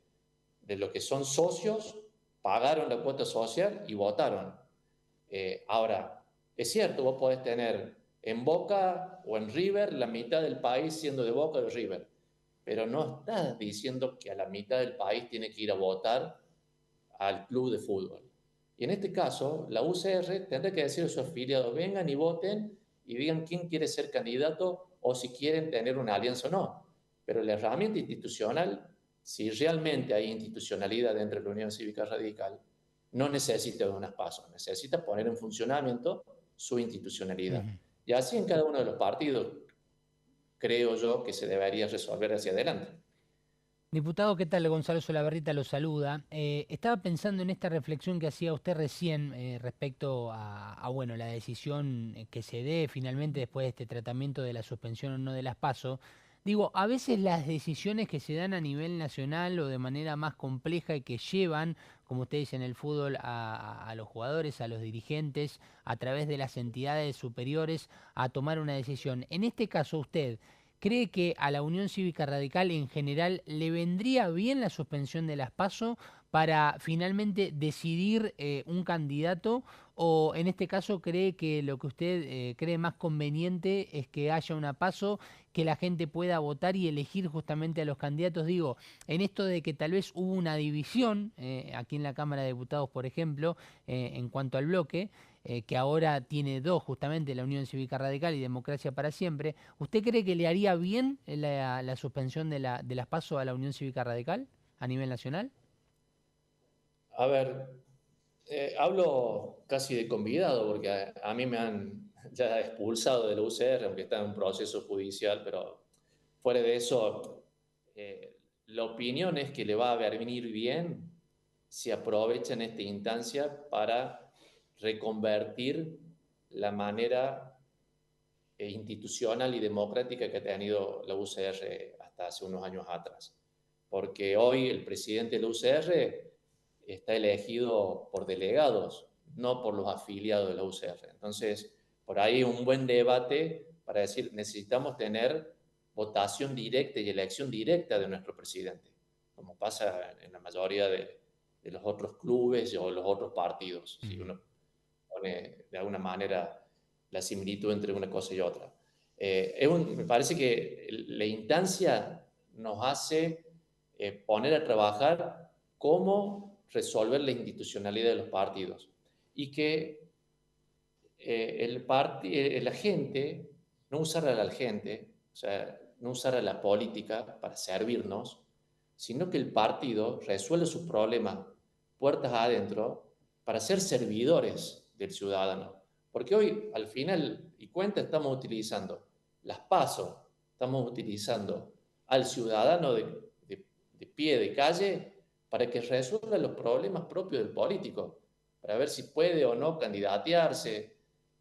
lo que son socios, pagaron la cuota social y votaron. Ahora, es cierto, vos podés tener en Boca o en River la mitad del país siendo de Boca o de River, pero no estás diciendo que a la mitad del país tiene que ir a votar al club de fútbol. Y en este caso, la UCR tendrá que decir a sus afiliados, vengan y voten y digan quién quiere ser candidato o si quieren tener una alianza o no. Pero la herramienta institucional, si realmente hay institucionalidad dentro de la Unión Cívica Radical, no necesita de unas pasos, necesita poner en funcionamiento su institucionalidad. Y así en cada uno de los partidos, creo yo que se debería resolver hacia adelante. Diputado, ¿qué tal? Gonzalo Solabarrita lo saluda. Estaba pensando en esta reflexión que hacía usted recién respecto a, bueno, la decisión que se dé finalmente después de este tratamiento de la suspensión o no de las PASO. Digo, a veces las decisiones que se dan a nivel nacional o de manera más compleja y que llevan, como usted dice en el fútbol, a los jugadores, a los dirigentes, a través de las entidades superiores, a tomar una decisión. En este caso, usted... ¿cree que a la Unión Cívica Radical en general le vendría bien la suspensión de las PASO para finalmente decidir un candidato? ¿O en este caso cree que lo que usted cree más conveniente es que haya una PASO, que la gente pueda votar y elegir justamente a los candidatos? Digo, en esto de que tal vez hubo una división aquí en la Cámara de Diputados, por ejemplo, en cuanto al bloque, que ahora tiene dos, justamente la Unión Cívica Radical y Democracia para Siempre. ¿Usted cree que le haría bien la suspensión de las PASO a la Unión Cívica Radical a nivel nacional? A ver, hablo casi de convidado porque a mí me han ya expulsado de la UCR, aunque está en un proceso judicial, pero fuera de eso, la opinión es que le va a venir bien si aprovechan esta instancia para reconvertir la manera institucional y democrática que ha tenido la UCR hasta hace unos años atrás. Porque hoy el presidente de la UCR está elegido por delegados, no por los afiliados de la UCR. Entonces, por ahí un buen debate para decir, necesitamos tener votación directa y elección directa de nuestro presidente, como pasa en la mayoría de los otros clubes o los otros partidos, si uno pone de alguna manera la similitud entre una cosa y otra. Me parece que la instancia nos hace poner a trabajar cómo resolver la institucionalidad de los partidos y que la gente, no usar a la gente, o sea, no usar a la política para servirnos, sino que el partido resuelve sus problemas puertas adentro para ser servidores del ciudadano. Porque hoy, al final y cuenta, estamos utilizando las PASO, estamos utilizando al ciudadano de pie de calle para que resuelva los problemas propios del político, para ver si puede o no candidatearse.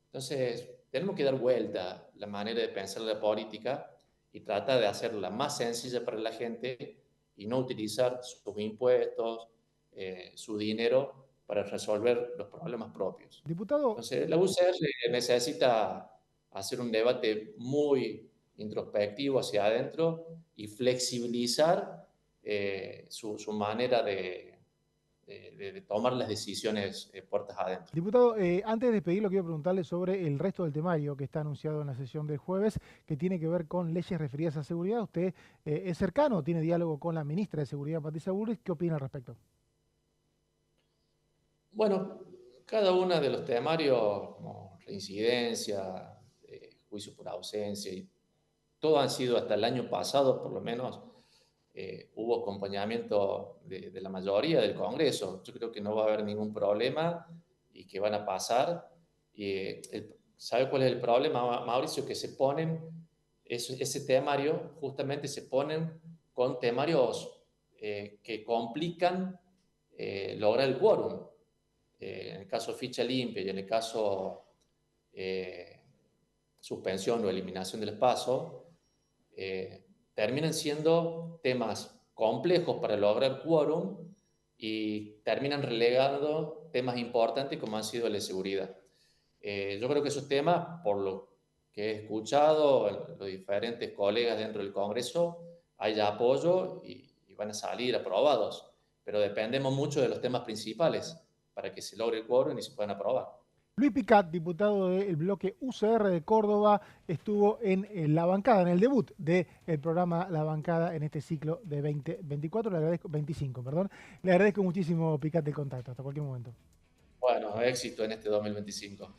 Entonces, tenemos que dar vuelta la manera de pensar la política y tratar de hacerla más sencilla para la gente y no utilizar sus impuestos, su dinero para resolver los problemas propios. Diputado. Entonces, la UCR necesita hacer un debate muy introspectivo hacia adentro y flexibilizar su manera de tomar las decisiones puertas adentro. Diputado, antes de despedirlo, quiero preguntarle sobre el resto del temario que está anunciado en la sesión del jueves, que tiene que ver con leyes referidas a seguridad. Usted es cercano, tiene diálogo con la ministra de Seguridad, Patricia Bullrich. ¿Qué opina al respecto? Bueno, cada uno de los temarios, como reincidencia, juicio por ausencia, y todo han sido hasta el año pasado, por lo menos, hubo acompañamiento de la mayoría del Congreso. Yo creo que no va a haber ningún problema y que van a pasar. ¿Sabe cuál es el problema, Mauricio? Que se ponen, ese temario, justamente se ponen con temarios que complican lograr el quórum. En el caso ficha limpia y en el caso suspensión o eliminación del PASO, terminan siendo temas complejos para lograr quórum y terminan relegando temas importantes como han sido la seguridad. Yo creo que esos temas, por lo que he escuchado, los diferentes colegas dentro del Congreso, hay apoyo y van a salir aprobados, pero dependemos mucho de los temas principales para que se logre el quórum y se puedan aprobar. Luis Picat, diputado del bloque UCR de Córdoba, estuvo en la bancada, en el debut del programa La Bancada en este ciclo de 2024, le agradezco, 25, perdón. Le agradezco muchísimo, Picat, el contacto. Hasta cualquier momento. Bueno, éxito en este 2025.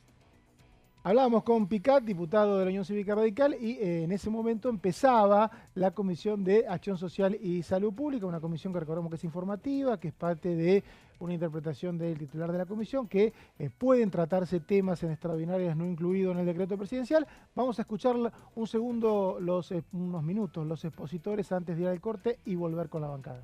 Hablábamos con Picat, diputado de la Unión Cívica Radical, y en ese momento empezaba la Comisión de Acción Social y Salud Pública, una comisión que recordamos que es informativa, que es parte de una interpretación del titular de la comisión, que pueden tratarse temas en extraordinarias no incluidos en el decreto presidencial. Vamos a escuchar un segundo, unos minutos, los expositores antes de ir al corte y volver con la bancada.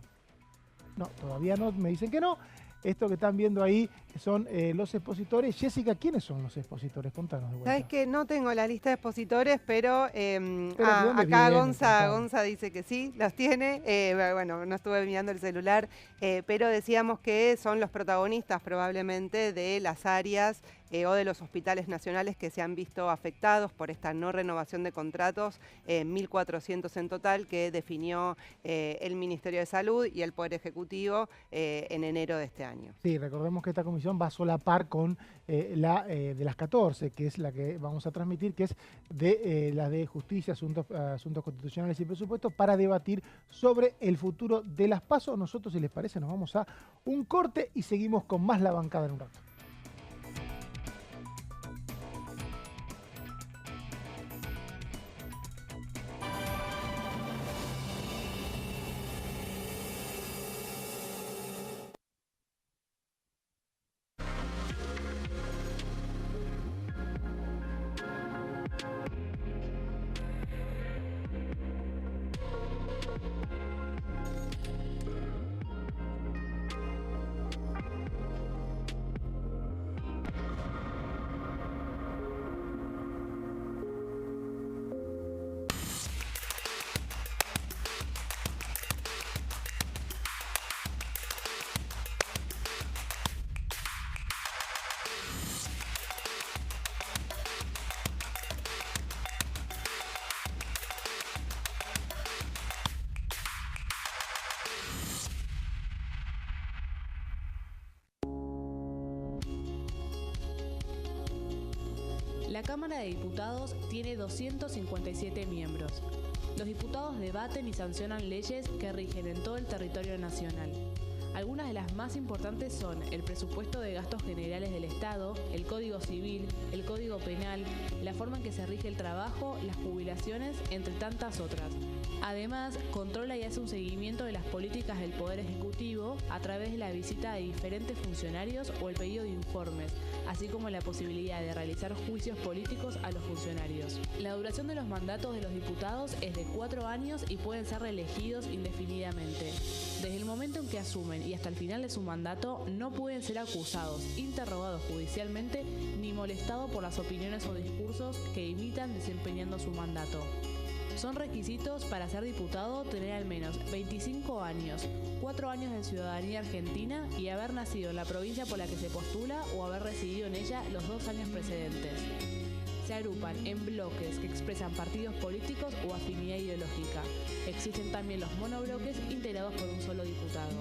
No, todavía no, me dicen que no. Esto que están viendo ahí son los expositores. Jessica, ¿quiénes son los expositores? Contanos de vuelta. Sabes que no tengo la lista de expositores, pero acá Gonza dice que sí, los tiene. Bueno, no estuve mirando el celular, pero decíamos que son los protagonistas probablemente de las áreas o de los hospitales nacionales que se han visto afectados por esta no renovación de contratos, 1.400 en total, que definió el Ministerio de Salud y el Poder Ejecutivo en enero de este año. Sí, recordemos que esta comisión va a solapar con la de las 14, que es la que vamos a transmitir, que es de la de Justicia, Asuntos Constitucionales y Presupuestos, para debatir sobre el futuro de las PASO. Nosotros, si les parece, nos vamos a un corte y seguimos con más La Bancada en un rato. La Cámara de Diputados tiene 257 miembros. Los diputados debaten y sancionan leyes que rigen en todo el territorio nacional. Algunas de las más importantes son el presupuesto de gastos generales del Estado, el Código Civil, el Código Penal, la forma en que se rige el trabajo, las jubilaciones, entre tantas otras. Además, controla y hace un seguimiento de las políticas del Poder Ejecutivo a través de la visita de diferentes funcionarios o el pedido de informes, así como la posibilidad de realizar juicios políticos a los funcionarios. La duración de los mandatos de los diputados es de 4 años y pueden ser reelegidos indefinidamente. Desde el momento en que asumen y hasta el final de su mandato, no pueden ser acusados, interrogados judicialmente, ni molestados por las opiniones o discursos que imitan desempeñando su mandato. Son requisitos para ser diputado tener al menos 25 años, 4 años de ciudadanía argentina y haber nacido en la provincia por la que se postula o haber residido en ella los 2 años precedentes. Se agrupan en bloques que expresan partidos políticos o afinidad ideológica. Existen también los monobloques integrados por un solo diputado.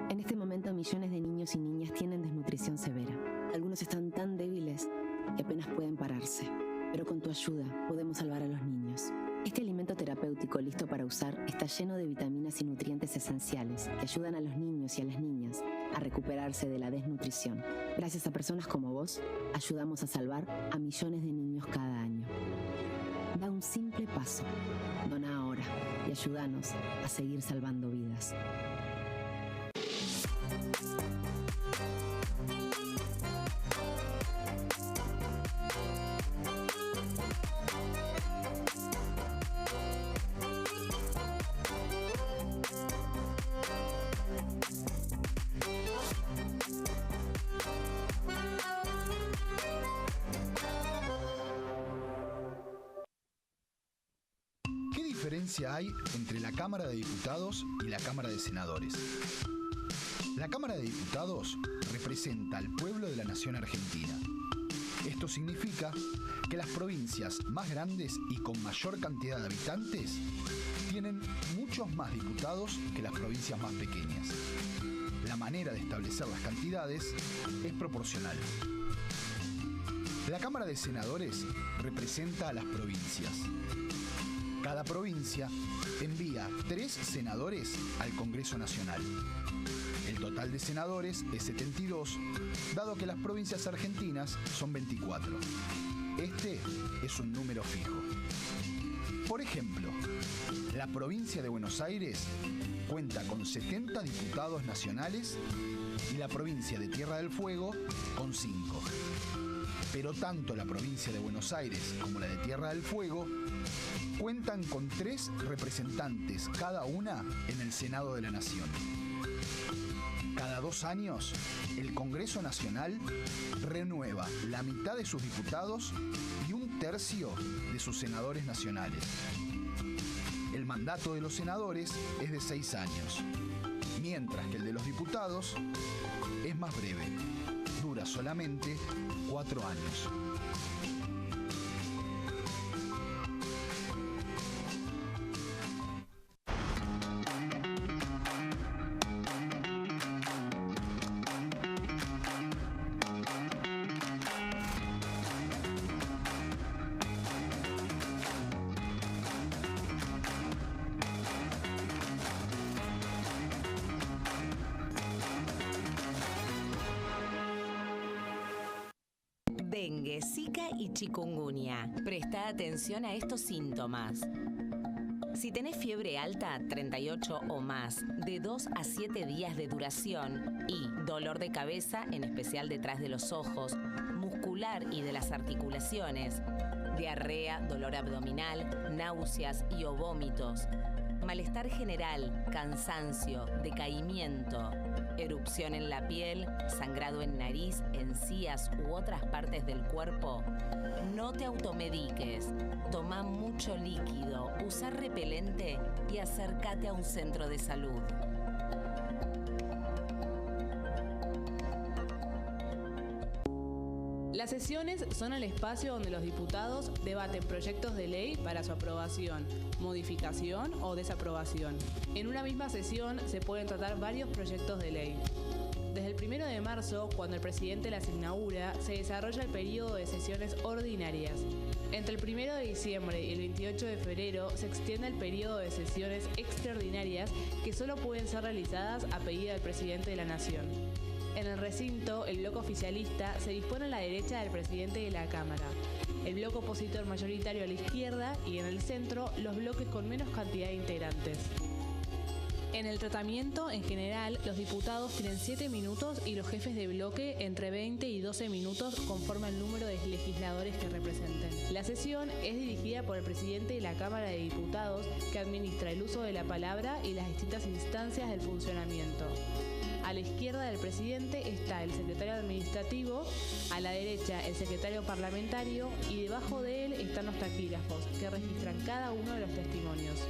En este momento, millones de niños y niñas tienen desnutrición severa. Algunos están tan débiles que apenas pueden pararse. Pero con tu ayuda podemos salvar a los niños. Este alimento terapéutico listo para usar está lleno de vitaminas y nutrientes esenciales que ayudan a los niños y a las niñas a recuperarse de la desnutrición. Gracias a personas como vos, ayudamos a salvar a millones de niños cada año. Da un simple paso. Dona ahora y ayúdanos a seguir salvando vidas. ¿Qué diferencia hay entre la Cámara de Diputados y la Cámara de Senadores? La Cámara de Diputados representa al pueblo de la nación argentina. Esto significa que las provincias más grandes y con mayor cantidad de habitantes tienen muchos más diputados que las provincias más pequeñas. La manera de establecer las cantidades es proporcional. La Cámara de Senadores representa a las provincias. Cada provincia envía 3 senadores al Congreso Nacional. El total de senadores es 72, dado que las provincias argentinas son 24. Este es un número fijo. Por ejemplo, la provincia de Buenos Aires cuenta con 70 diputados nacionales y la provincia de Tierra del Fuego con 5. Pero tanto la provincia de Buenos Aires como la de Tierra del Fuego cuentan con 3 representantes cada una en el Senado de la Nación. Cada 2 años, el Congreso Nacional renueva la mitad de sus diputados y 1/3 de sus senadores nacionales. El mandato de los senadores es de 6 años, mientras que el de los diputados es más breve, dura solamente 4 años. Dengue, Zika y chikungunya. Presta atención a estos síntomas. Si tenés fiebre alta, 38 o más, de 2 a 7 días de duración y dolor de cabeza, en especial detrás de los ojos, muscular y de las articulaciones, diarrea, dolor abdominal, náuseas y o vómitos, malestar general, cansancio, decaimiento, erupción en la piel, sangrado en nariz, encías u otras partes del cuerpo, no te automediques. Toma mucho líquido, usa repelente y acércate a un centro de salud. Las sesiones son el espacio donde los diputados debaten proyectos de ley para su aprobación, modificación o desaprobación. En una misma sesión se pueden tratar varios proyectos de ley. Desde el 1 de marzo, cuando el presidente las inaugura, se desarrolla el periodo de sesiones ordinarias. Entre el 1 de diciembre y el 28 de febrero se extiende el periodo de sesiones extraordinarias que solo pueden ser realizadas a pedido del presidente de la Nación. En el recinto, el bloque oficialista se dispone a la derecha del presidente de la Cámara, el bloque opositor mayoritario a la izquierda y en el centro los bloques con menos cantidad de integrantes. En el tratamiento, en general, los diputados tienen 7 minutos y los jefes de bloque entre 20 y 12 minutos conforme al número de legisladores que representen. La sesión es dirigida por el presidente de la Cámara de Diputados, que administra el uso de la palabra y las distintas instancias del funcionamiento. A la izquierda del presidente está el secretario administrativo, a la derecha el secretario parlamentario y debajo de él están los taquígrafos, que registran cada uno de los testimonios.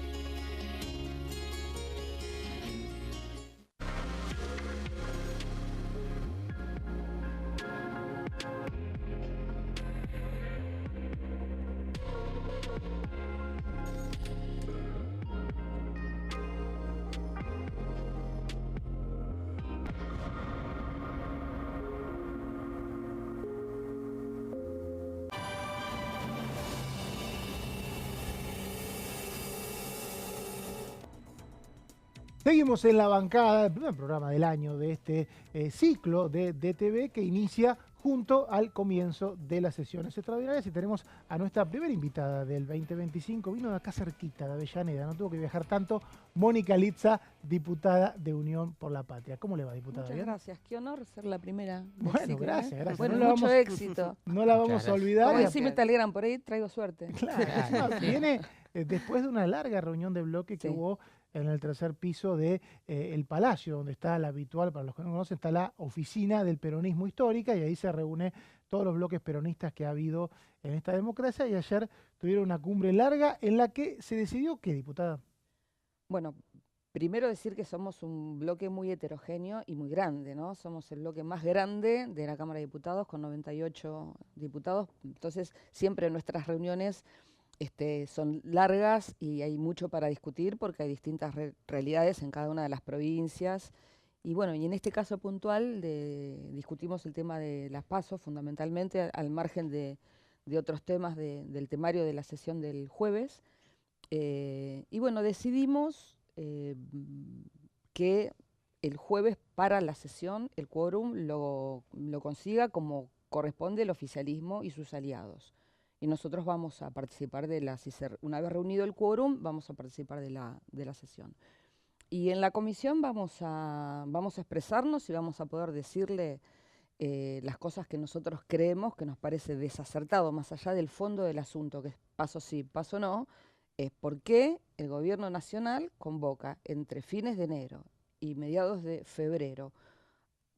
Seguimos en la bancada, el primer programa del año de este ciclo de DTV que inicia junto al comienzo de las sesiones extraordinarias y tenemos a nuestra primera invitada del 2025, vino de acá cerquita, de Avellaneda, no tuvo que viajar tanto, Mónica Litza, diputada de Unión por la Patria. ¿Cómo le va, diputada? Muchas ¿Bien? Gracias, qué honor ser la primera. Bueno, gracias. Bueno, No mucho éxito. No la vamos a olvidar. Como decís Metal Gran, por ahí traigo suerte. Claro, viene después de una larga reunión de bloque que hubo en el tercer piso de el Palacio, donde está la habitual, para los que no conocen, está la oficina del peronismo histórica y ahí se reúne todos los bloques peronistas que ha habido en esta democracia y ayer tuvieron una cumbre larga en la que se decidió, ¿qué, diputada? Bueno, primero decir que somos un bloque muy heterogéneo y muy grande, ¿no? Somos el bloque más grande de la Cámara de Diputados con 98 diputados, entonces siempre nuestras reuniones son largas y hay mucho para discutir porque hay distintas realidades en cada una de las provincias. Y bueno, y en este caso puntual discutimos el tema de las PASO fundamentalmente, al margen de otros temas del temario de la sesión del jueves. Y bueno, decidimos que el jueves para la sesión el quórum lo consiga como corresponde el oficialismo y sus aliados. Y nosotros vamos a participar una vez reunido el quórum, vamos a participar de la sesión. Y en la comisión vamos a expresarnos y vamos a poder decirle las cosas que nosotros creemos que nos parece desacertado, más allá del fondo del asunto, que es paso sí, paso no, es por qué el gobierno nacional convoca entre fines de enero y mediados de febrero,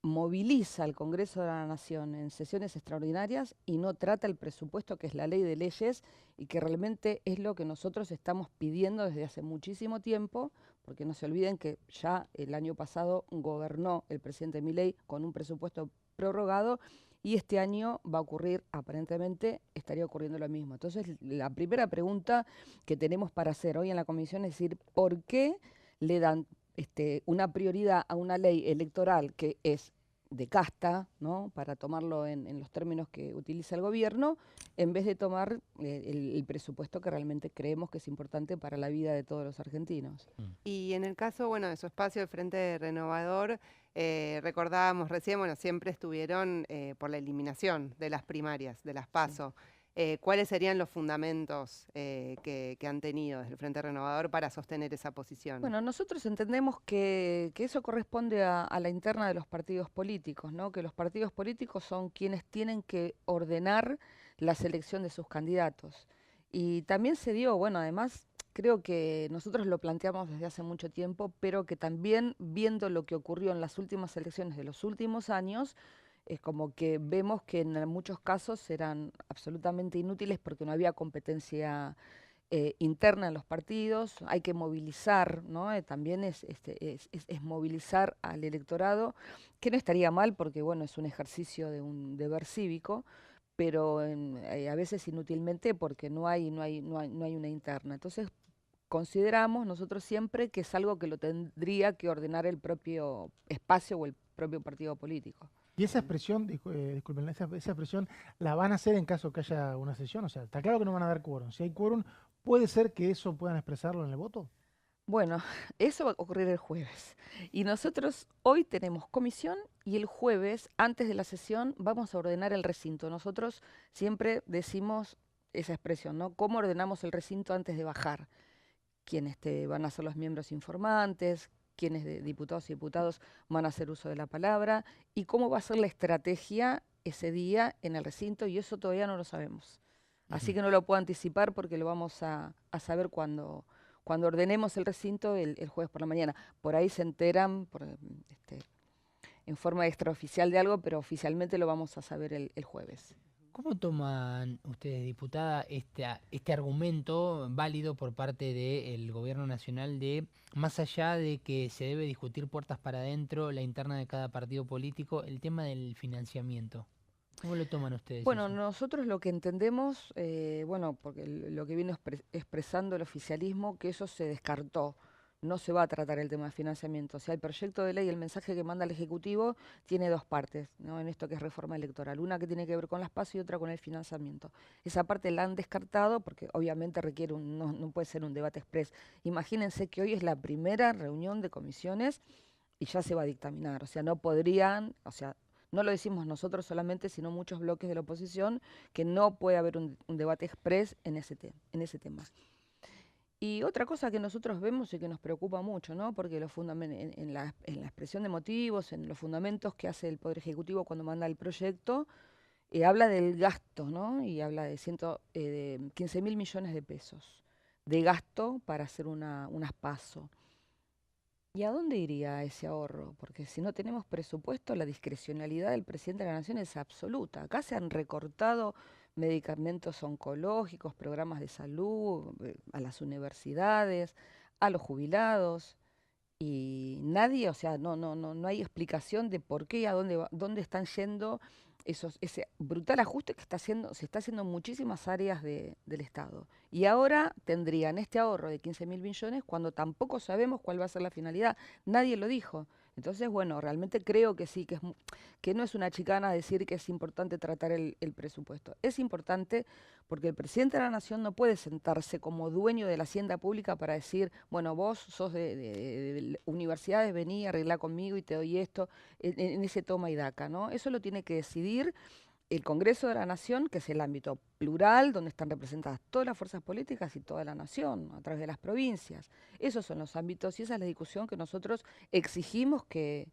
moviliza al Congreso de la Nación en sesiones extraordinarias y no trata el presupuesto, que es la ley de leyes y que realmente es lo que nosotros estamos pidiendo desde hace muchísimo tiempo, porque no se olviden que ya el año pasado gobernó el presidente Milei con un presupuesto prorrogado y este año va a ocurrir, aparentemente estaría ocurriendo lo mismo. Entonces la primera pregunta que tenemos para hacer hoy en la comisión es decir, ¿por qué le dan una prioridad a una ley electoral que es de casta, ¿no? Para tomarlo en los términos que utiliza el gobierno, en vez de tomar el presupuesto que realmente creemos que es importante para la vida de todos los argentinos? Y en el caso, bueno, de su espacio, el Frente Renovador, recordábamos recién, bueno, siempre estuvieron por la eliminación de las primarias, de las PASO. ¿Cuáles serían los fundamentos que han tenido desde el Frente Renovador para sostener esa posición? Bueno, nosotros entendemos que eso corresponde a la interna de los partidos políticos, ¿no? Que los partidos políticos son quienes tienen que ordenar la selección de sus candidatos. Y también se dio, bueno, además creo que nosotros lo planteamos desde hace mucho tiempo, pero que también viendo lo que ocurrió en las últimas elecciones de los últimos años, es como que vemos que en muchos casos eran absolutamente inútiles porque no había competencia interna en los partidos, hay que movilizar, ¿no? También es movilizar al electorado, que no estaría mal porque bueno, es un ejercicio de un deber cívico, pero a veces inútilmente porque no hay una interna. Entonces consideramos nosotros siempre que es algo que lo tendría que ordenar el propio espacio o el propio partido político. Y esa expresión, disculpen, esa expresión la van a hacer en caso que haya una sesión. O sea, está claro que no van a dar quórum. Si hay quórum, ¿puede ser que eso puedan expresarlo en el voto? Bueno, eso va a ocurrir el jueves. Y nosotros hoy tenemos comisión y el jueves, antes de la sesión, vamos a ordenar el recinto. Nosotros siempre decimos esa expresión, ¿no? ¿Cómo ordenamos el recinto antes de bajar? ¿Quiénes van a ser los miembros informantes? ¿Quiénes de diputados y diputados van a hacer uso de la palabra? ¿Y cómo va a ser la estrategia ese día en el recinto? Y eso todavía no lo sabemos. Así que no lo puedo anticipar porque lo vamos a saber cuando ordenemos el recinto el jueves por la mañana. Por ahí se enteran en forma extraoficial de algo, pero oficialmente lo vamos a saber el jueves. ¿Cómo toman ustedes, diputada, este argumento válido por parte del Gobierno Nacional de, más allá de que se debe discutir puertas para adentro, la interna de cada partido político, el tema del financiamiento? ¿Cómo lo toman ustedes? Bueno, eso? nosotros lo que entendemos, porque lo que vino expresando el oficialismo, que eso se descartó. No se va a tratar el tema de financiamiento. O sea, el proyecto de ley, el mensaje que manda el Ejecutivo, tiene dos partes, ¿no? En esto que es reforma electoral. Una que tiene que ver con las PASO y otra con el financiamiento. Esa parte la han descartado porque obviamente requiere no puede ser un debate express. Imagínense que hoy es la primera reunión de comisiones y ya se va a dictaminar. O sea, no podrían, no lo decimos nosotros solamente, sino muchos bloques de la oposición, que no puede haber un debate express en ese tema. Y otra cosa que nosotros vemos y que nos preocupa mucho, ¿no? Porque en la expresión de motivos, en los fundamentos que hace el Poder Ejecutivo cuando manda el proyecto, habla del gasto, ¿no? Y habla de 15.000 millones de pesos de gasto para hacer unas PASO. ¿Y a dónde iría ese ahorro? Porque si no tenemos presupuesto, la discrecionalidad del presidente de la Nación es absoluta. Acá se han recortado medicamentos oncológicos, programas de salud, a las universidades, a los jubilados, y nadie, no hay explicación de por qué y a dónde están yendo ese brutal ajuste que se está haciendo en muchísimas áreas del Estado. Y ahora tendrían este ahorro de 15.000 millones cuando tampoco sabemos cuál va a ser la finalidad. Nadie lo dijo. Entonces, bueno, realmente creo que sí, que no es una chicana decir que es importante tratar el presupuesto. Es importante porque el presidente de la Nación no puede sentarse como dueño de la hacienda pública para decir, bueno, vos sos de universidades, vení, arreglá conmigo y te doy esto, en ese toma y daca, ¿no? Eso lo tiene que decidir el Congreso de la Nación, que es el ámbito plural, donde están representadas todas las fuerzas políticas y toda la nación, a través de las provincias. Esos son los ámbitos y esa es la discusión que nosotros exigimos que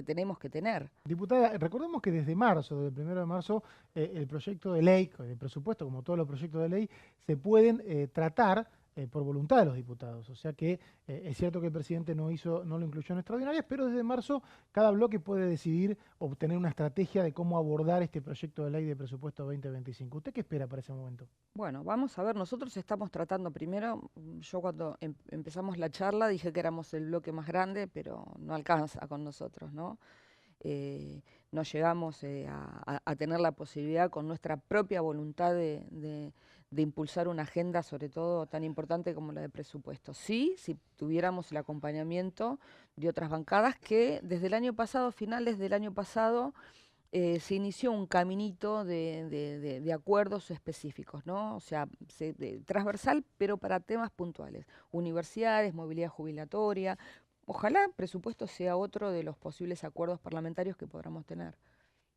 tenemos que tener. Diputada, recordemos que desde marzo, desde el 1 de marzo, el proyecto de ley, el presupuesto, como todos los proyectos de ley, se pueden tratar por voluntad de los diputados. O sea que es cierto que el presidente no lo incluyó en extraordinarias, pero desde marzo cada bloque puede decidir obtener una estrategia de cómo abordar este proyecto de ley de presupuesto 2025. ¿Usted qué espera para ese momento? Bueno, vamos a ver, nosotros estamos tratando primero, yo cuando empezamos la charla dije que éramos el bloque más grande, pero no alcanza con nosotros, ¿no? No llegamos a tener la posibilidad con nuestra propia voluntad de impulsar una agenda, sobre todo tan importante como la de presupuesto. Sí, si tuviéramos el acompañamiento de otras bancadas que desde el año pasado, finales del año pasado, se inició un caminito de acuerdos específicos, ¿no? O sea, transversal, pero para temas puntuales. Universidades, movilidad jubilatoria. Ojalá presupuesto sea otro de los posibles acuerdos parlamentarios que podamos tener.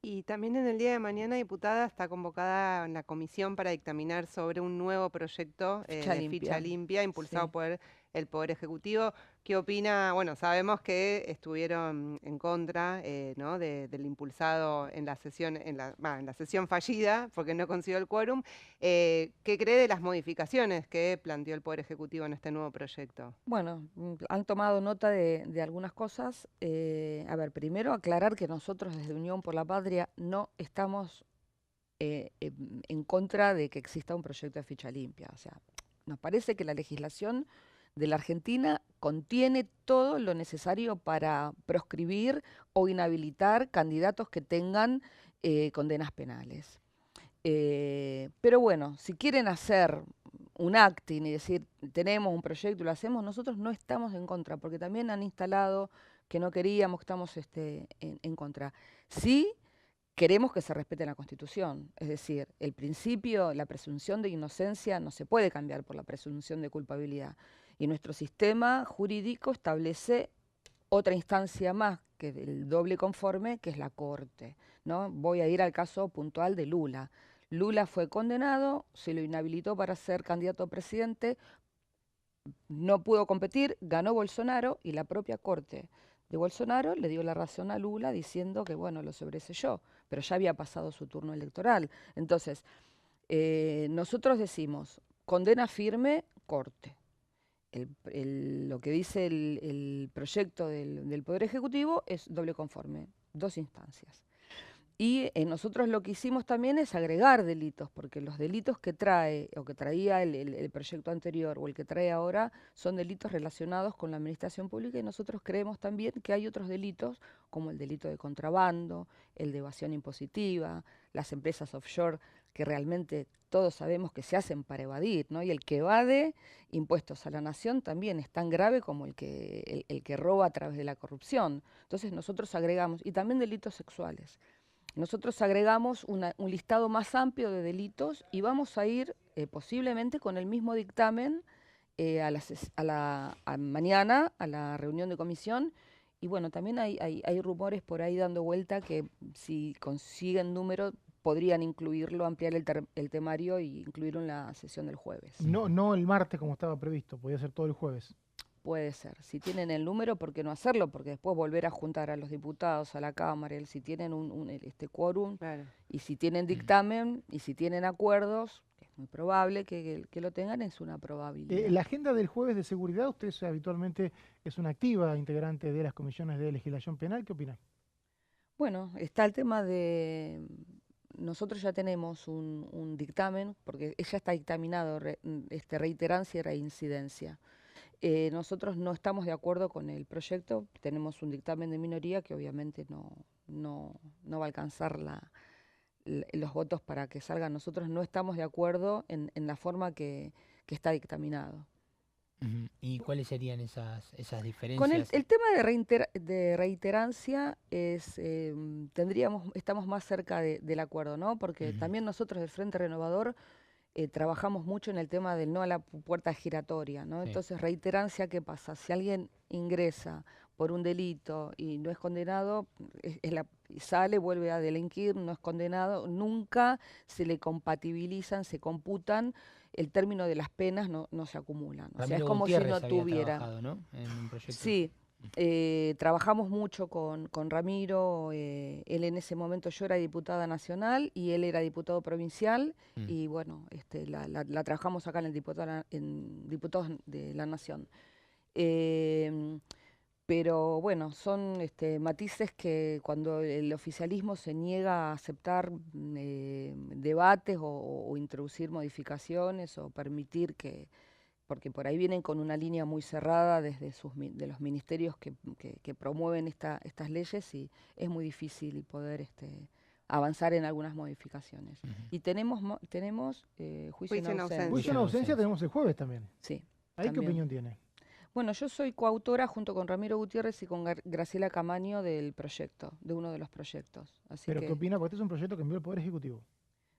Y también en el día de mañana, diputada, está convocada la comisión para dictaminar sobre un nuevo proyecto de ficha limpia impulsado por el Poder Ejecutivo. ¿Qué opina? Bueno, sabemos que estuvieron en contra ¿no? del impulsado en la sesión, en la sesión fallida, porque no consiguió el quórum. ¿Qué cree de las modificaciones que planteó el Poder Ejecutivo en este nuevo proyecto? Bueno, han tomado nota de algunas cosas. A ver, primero aclarar que nosotros desde Unión por la Patria no estamos en contra de que exista un proyecto de ficha limpia. O sea, nos parece que la legislación de la Argentina contiene todo lo necesario para proscribir o inhabilitar candidatos que tengan condenas penales. Pero bueno, si quieren hacer un acting y decir, tenemos un proyecto y lo hacemos, nosotros no estamos en contra, porque también han instalado que no queríamos, que estamos en contra. Sí queremos que se respete la Constitución, es decir, el principio, la presunción de inocencia no se puede cambiar por la presunción de culpabilidad. Y nuestro sistema jurídico establece otra instancia más que el doble conforme, que es la Corte, ¿no? Voy a ir al caso puntual de Lula. Lula fue condenado, se lo inhabilitó para ser candidato a presidente, no pudo competir, ganó Bolsonaro y la propia Corte de Bolsonaro le dio la razón a Lula diciendo que, bueno, lo sobreseyó, pero ya había pasado su turno electoral. Entonces, nosotros decimos, condena firme, Corte. Lo que dice el proyecto del Poder Ejecutivo es doble conforme, 2 instancias. Y nosotros lo que hicimos también es agregar delitos, porque los delitos que trae o que traía el proyecto anterior o el que trae ahora son delitos relacionados con la administración pública y nosotros creemos también que hay otros delitos como el delito de contrabando, el de evasión impositiva, las empresas offshore que realmente todos sabemos que se hacen para evadir, ¿no? Y el que evade impuestos a la nación también es tan grave como el que roba a través de la corrupción. Entonces nosotros agregamos, y también delitos sexuales. Nosotros agregamos un listado más amplio de delitos y vamos a ir posiblemente con el mismo dictamen mañana a la reunión de comisión. Y bueno, también hay rumores por ahí dando vuelta que si consiguen número podrían incluirlo, ampliar el temario y incluirlo en la sesión del jueves. No el martes como estaba previsto, podía ser todo el jueves. Puede ser. Si tienen el número, ¿por qué no hacerlo? Porque después volver a juntar a los diputados, a la Cámara, si tienen este quórum, Claro. y si tienen dictamen, y si tienen acuerdos, es muy probable que lo tengan, es una probabilidad. La agenda del jueves de seguridad, usted habitualmente es una activa integrante de las comisiones de legislación penal, ¿qué opina? Bueno, está el tema de... Nosotros ya tenemos un dictamen, porque ya está dictaminado reiterancia y reincidencia. Nosotros no estamos de acuerdo con el proyecto, tenemos un dictamen de minoría que obviamente no va a alcanzar los votos para que salgan. Nosotros no estamos de acuerdo en la forma que está dictaminado. ¿Y cuáles serían esas diferencias? Con el tema de reiterancia estamos más cerca del acuerdo, ¿no? Porque también nosotros del Frente Renovador trabajamos mucho en el tema del no a la puerta giratoria, ¿no? Sí. Entonces, reiterancia, ¿qué pasa? Si alguien ingresa por un delito y no es condenado, sale, vuelve a delinquir, no es condenado, nunca se le compatibilizan, se computan, el término de las penas no se acumulan. O sea, es como si no tuviera. ¿No? En un proyecto. Sí. Trabajamos mucho con Ramiro, él en ese momento, yo era diputada nacional y él era diputado provincial y bueno, la trabajamos acá en Diputados de la Nación. Pero bueno, son matices que cuando el oficialismo se niega a aceptar debates o introducir modificaciones o permitir que... porque por ahí vienen con una línea muy cerrada de los ministerios que promueven estas leyes y es muy difícil poder avanzar en algunas modificaciones. Y tenemos juicio en ausencia. Juicio en ausencia tenemos el jueves también. Sí. ¿Ahí también. qué opinión tiene? Bueno, yo soy coautora junto con Ramiro Gutiérrez y con Graciela Camaño del proyecto, de uno de los proyectos. ¿Pero qué opina? Porque este es un proyecto que envió el Poder Ejecutivo.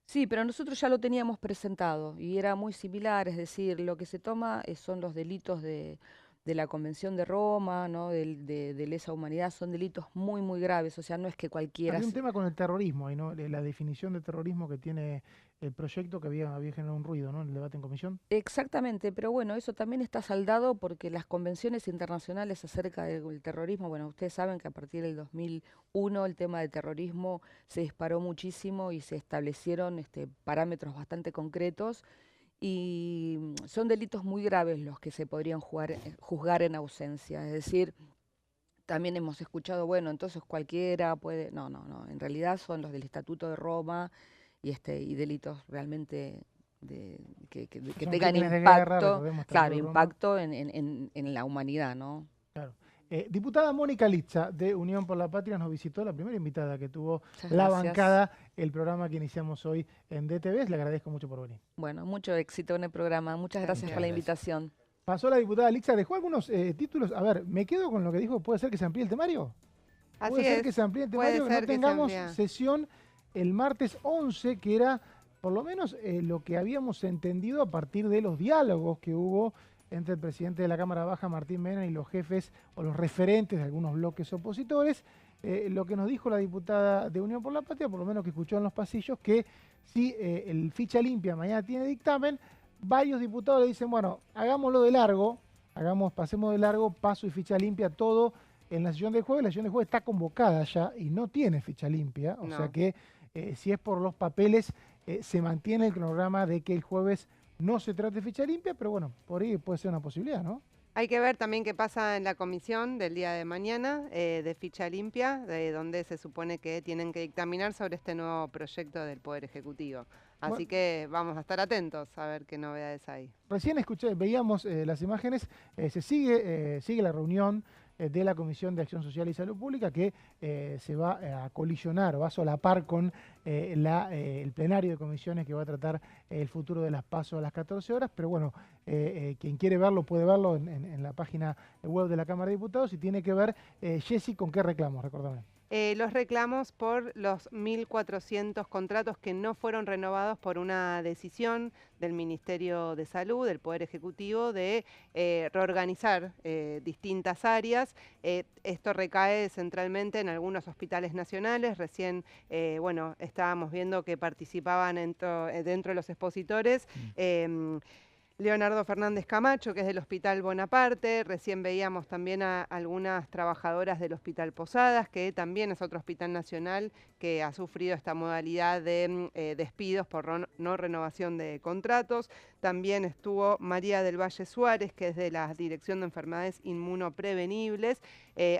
Sí, pero nosotros ya lo teníamos presentado y era muy similar, es decir, lo que se toma son los delitos de la Convención de Roma, ¿no? de lesa humanidad, son delitos muy, muy graves, o sea, no es que cualquiera... Hay un tema con el terrorismo, ahí, ¿no? La definición de terrorismo que tiene el proyecto que había generado un ruido, ¿no? En el debate en comisión. Exactamente, pero bueno, eso también está saldado porque las convenciones internacionales acerca del terrorismo, bueno, ustedes saben que a partir del 2001 el tema del terrorismo se disparó muchísimo y se establecieron parámetros bastante concretos y son delitos muy graves los que se podrían juzgar en ausencia, es decir, también hemos escuchado, bueno, entonces cualquiera puede... No, en realidad son los del Estatuto de Roma y delitos realmente que tengan impacto, claro, impacto en la humanidad, ¿no? Claro. Diputada Mónica Litza, de Unión por la Patria, nos visitó, la primera invitada que tuvo Muchas la gracias. bancada, el programa que iniciamos hoy en DTV. Le agradezco mucho por venir. Bueno, mucho éxito en el programa. Muchas gracias por la invitación. Pasó la diputada Litza, dejó algunos títulos. A ver, me quedo con lo que dijo, ¿puede ser que se amplíe el temario? ¿Puede ser que se amplíe el temario? Que no tengamos sesión el martes 11, que era por lo menos lo que habíamos entendido a partir de los diálogos que hubo entre el presidente de la Cámara Baja, Martín Mena, y los jefes o los referentes de algunos bloques opositores. Lo que nos dijo la diputada de Unión por la Patria, por lo menos que escuchó en los pasillos, que si el ficha limpia mañana tiene dictamen, varios diputados le dicen, bueno, hagámoslo de largo, pasemos de largo, paso y ficha limpia, todo en la sesión de jueves. La sesión de jueves está convocada ya y no tiene ficha limpia, o sea que si es por los papeles, se mantiene el cronograma de que el jueves no se trate de ficha limpia, pero bueno, por ahí puede ser una posibilidad, ¿no? Hay que ver también qué pasa en la comisión del día de mañana de ficha limpia, de donde se supone que tienen que dictaminar sobre este nuevo proyecto del Poder Ejecutivo. Así que vamos a estar atentos a ver qué novedades hay. Recién veíamos las imágenes, sigue la reunión de la Comisión de Acción Social y Salud Pública, que se va a colisionar o va a solapar con el plenario de comisiones que va a tratar el futuro de las PASO a las 14 horas. Pero bueno, quien quiere verlo puede verlo en la página web de la Cámara de Diputados. Y tiene que ver, Jessy, ¿con qué reclamos? Recordame. Los reclamos por los 1.400 contratos que no fueron renovados por una decisión del Ministerio de Salud, del Poder Ejecutivo, de reorganizar distintas áreas. Esto recae centralmente en algunos hospitales nacionales. Recién, bueno, estábamos viendo que participaban dentro de los expositores. Leonardo Fernández Camacho, que es del Hospital Bonaparte. Recién veíamos también a algunas trabajadoras del Hospital Posadas, que también es otro hospital nacional que ha sufrido esta modalidad de despidos por no renovación de contratos. También estuvo María del Valle Suárez, que es de la Dirección de Enfermedades Inmunoprevenibles.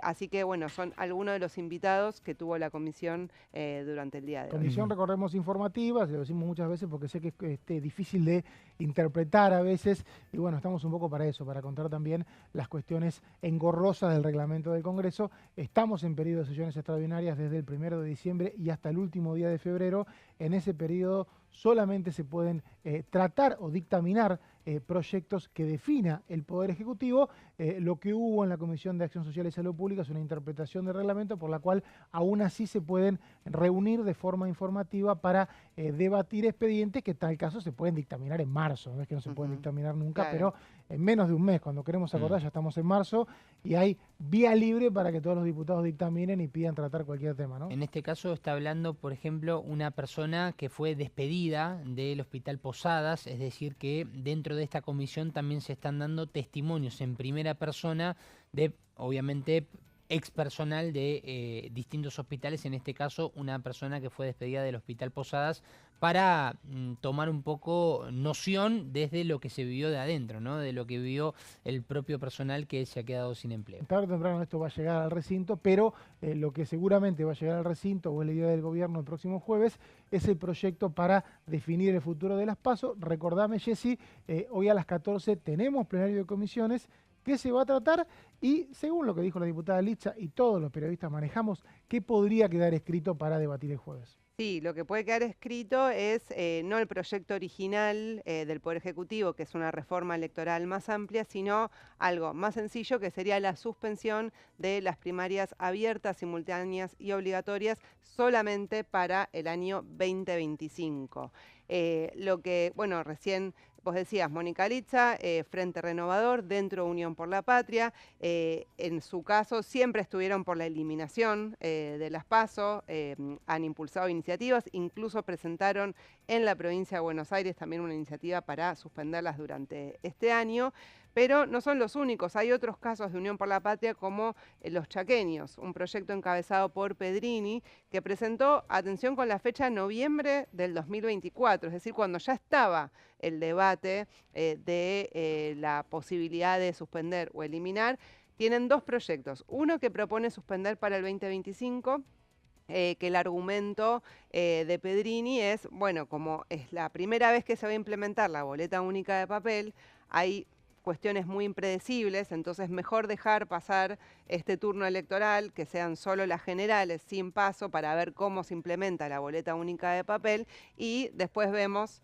Así que, bueno, son algunos de los invitados que tuvo la comisión durante el día de hoy. Comisión, recordemos, informativa, se lo decimos muchas veces porque sé que es difícil de interpretar a veces, y bueno, estamos un poco para eso, para contar también las cuestiones engorrosas del reglamento del Congreso. Estamos en periodo de sesiones extraordinarias desde el 1 de diciembre y hasta el último día de febrero. En ese periodo solamente se pueden tratar o dictaminar proyectos que defina el Poder Ejecutivo. Lo que hubo en la Comisión de Acción Social y Salud Pública es una interpretación del reglamento por la cual aún así se pueden reunir de forma informativa para debatir expedientes que en tal caso se pueden dictaminar en marzo. No es que no se pueden dictaminar nunca, pero en menos de un mes, cuando queremos acordar, ya estamos en marzo y hay vía libre para que todos los diputados dictaminen y pidan tratar cualquier tema, ¿no? En este caso está hablando, por ejemplo, una persona que fue despedida del Hospital Posadas, es decir, que dentro de esta comisión también se están dando testimonios en primera persona de, obviamente, ex personal de distintos hospitales, en este caso una persona que fue despedida del Hospital Posadas, para tomar un poco noción desde lo que se vivió de adentro, ¿no? De lo que vivió el propio personal que se ha quedado sin empleo. Tarde o temprano esto va a llegar al recinto, pero lo que seguramente va a llegar al recinto, o es la idea del gobierno el próximo jueves, es el proyecto para definir el futuro de las PASO. Recordame, Jessy, hoy a las 14 tenemos plenario de comisiones. ¿Qué se va a tratar? Y según lo que dijo la diputada Litza y todos los periodistas manejamos, ¿qué podría quedar escrito para debatir el jueves? Sí, lo que puede quedar escrito es no el proyecto original del Poder Ejecutivo, que es una reforma electoral más amplia, sino algo más sencillo, que sería la suspensión de las primarias abiertas, simultáneas y obligatorias solamente para el año 2025. Lo que, bueno, recién vos decías, Mónica Litza, Frente Renovador, dentro de Unión por la Patria, en su caso siempre estuvieron por la eliminación de las PASO, han impulsado iniciativas, incluso presentaron en la provincia de Buenos Aires también una iniciativa para suspenderlas durante este año. Pero no son los únicos, hay otros casos de Unión por la Patria como Los Chaqueños, un proyecto encabezado por Pedrini que presentó, atención, con la fecha de noviembre del 2024, es decir, cuando ya estaba el debate de la posibilidad de suspender o eliminar. Tienen dos proyectos, uno que propone suspender para el 2025, que el argumento de Pedrini es, bueno, como es la primera vez que se va a implementar la boleta única de papel, hay cuestiones muy impredecibles, entonces mejor dejar pasar este turno electoral, que sean solo las generales, sin paso, para ver cómo se implementa la boleta única de papel y después vemos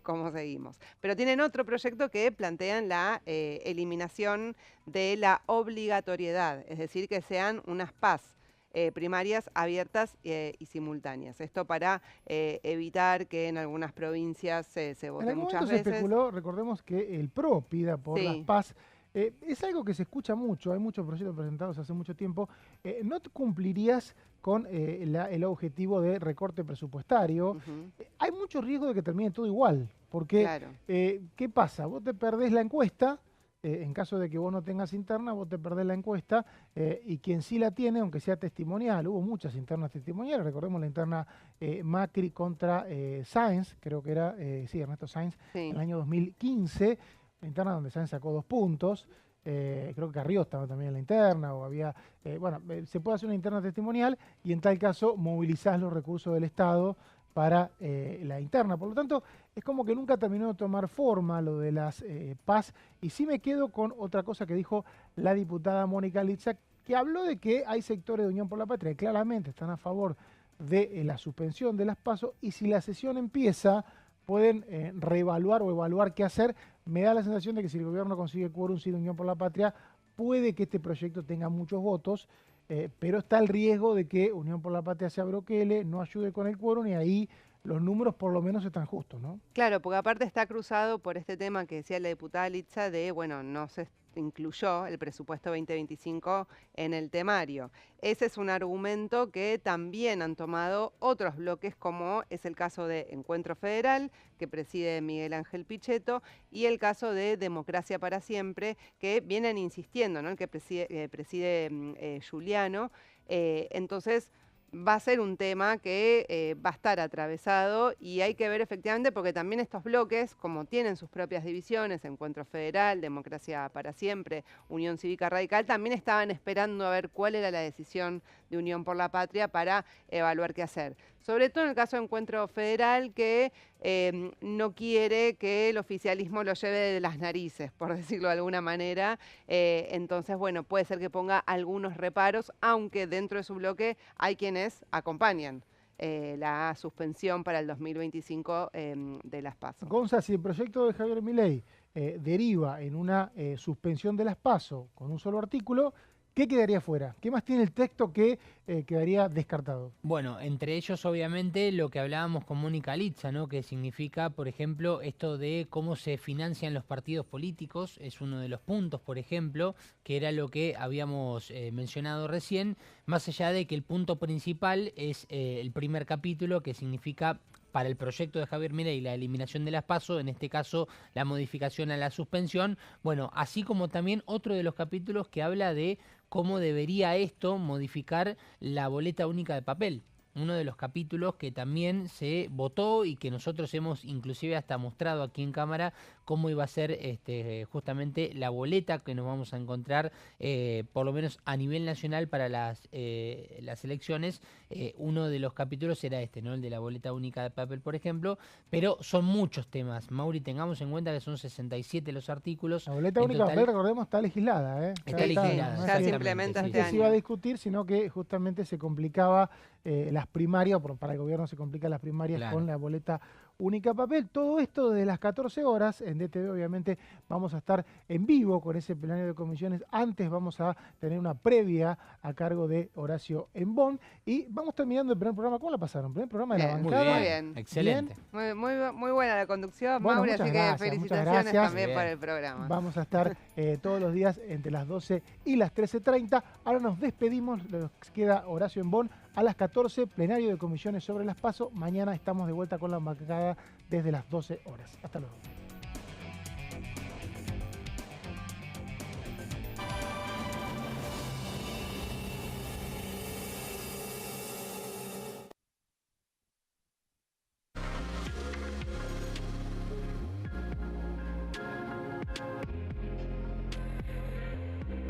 cómo seguimos. Pero tienen otro proyecto que plantean la eliminación de la obligatoriedad, es decir, que sean unas PAS primarias abiertas y simultáneas. Esto para evitar que en algunas provincias se vote muchas veces. Se especuló, recordemos que el PRO pida por las PAS. Es algo que se escucha mucho, hay muchos proyectos presentados hace mucho tiempo. ¿No te cumplirías con el objetivo de recorte presupuestario? Hay mucho riesgo de que termine todo igual, porque claro. ¿Qué pasa? Vos te perdés la encuesta. En caso de que vos no tengas interna, vos te perdés la encuesta y quien sí la tiene, aunque sea testimonial, hubo muchas internas testimoniales, recordemos la interna Macri contra Sáenz, creo que era, Ernesto Sáenz, en el año 2015, la interna donde Sáenz sacó 2 puntos, creo que Carrió estaba también en la interna, o había, se puede hacer una interna testimonial y en tal caso movilizás los recursos del Estado para la interna. Por lo tanto, es como que nunca terminó de tomar forma lo de las PAS. Y sí me quedo con otra cosa que dijo la diputada Mónica Litza, que habló de que hay sectores de Unión por la Patria que claramente están a favor de la suspensión de las PASO y si la sesión empieza pueden reevaluar o evaluar qué hacer. Me da la sensación de que si el gobierno consigue quórum sin Unión por la Patria, puede que este proyecto tenga muchos votos. Pero está el riesgo de que Unión por la Patria se abroquele, no ayude con el quórum y ahí los números por lo menos están justos, ¿no? Claro, porque aparte está cruzado por este tema que decía la diputada Litza de, bueno, no se incluyó el presupuesto 2025 en el temario. Ese es un argumento que también han tomado otros bloques, como es el caso de Encuentro Federal, que preside Miguel Ángel Pichetto, y el caso de Democracia para Siempre, que vienen insistiendo, ¿no? El que preside Giuliano. Entonces, va a ser un tema que va a estar atravesado y hay que ver efectivamente porque también estos bloques, como tienen sus propias divisiones, Encuentro Federal, Democracia para Siempre, Unión Cívica Radical, también estaban esperando a ver cuál era la decisión de Unión por la Patria para evaluar qué hacer. Sobre todo en el caso de Encuentro Federal, que no quiere que el oficialismo lo lleve de las narices, por decirlo de alguna manera. Entonces, bueno, puede ser que ponga algunos reparos, aunque dentro de su bloque hay quienes acompañan la suspensión para el 2025 de las PASO. Gonza, si el proyecto de Javier Milei deriva en una suspensión de las PASO con un solo artículo, ¿qué quedaría fuera? ¿Qué más tiene el texto que quedaría descartado? Bueno, entre ellos obviamente lo que hablábamos con Mónica Litza, ¿no? Que significa, por ejemplo, esto de cómo se financian los partidos políticos, es uno de los puntos, por ejemplo, que era lo que habíamos mencionado recién, más allá de que el punto principal es el primer capítulo, que significa para el proyecto de Javier Milei la eliminación de las PASO, en este caso la modificación a la suspensión, bueno, así como también otro de los capítulos que habla de cómo debería esto modificar la boleta única de papel. Uno de los capítulos que también se votó y que nosotros hemos inclusive hasta mostrado aquí en cámara cómo iba a ser justamente la boleta que nos vamos a encontrar, por lo menos a nivel nacional para las elecciones. Uno de los capítulos era ¿no? El de la boleta única de papel, por ejemplo, pero son muchos temas. Mauri, tengamos en cuenta que son 67 los artículos. La boleta única de papel, recordemos, está legislada. Está legislada. Ya se implementa este año. Se iba a discutir, sino que justamente se complicaba las primarias, para el gobierno se complican las primarias con la boleta única papel. Todo esto desde las 14 horas en DTV, obviamente vamos a estar en vivo con ese plenario de comisiones. Antes vamos a tener una previa a cargo de Horacio Embón y vamos terminando el primer programa. ¿Cómo la pasaron? Primer programa de la bancada. Muy bien. Excelente. Muy buena la conducción, bueno, Mauri, así gracias, que felicitaciones también por el programa. Vamos a estar todos los días entre las 12 y las 13:30. Ahora nos despedimos, nos queda Horacio Embón a las 14, plenario de comisiones sobre las PASO. Mañana estamos de vuelta con la bancada desde las 12 horas. Hasta luego.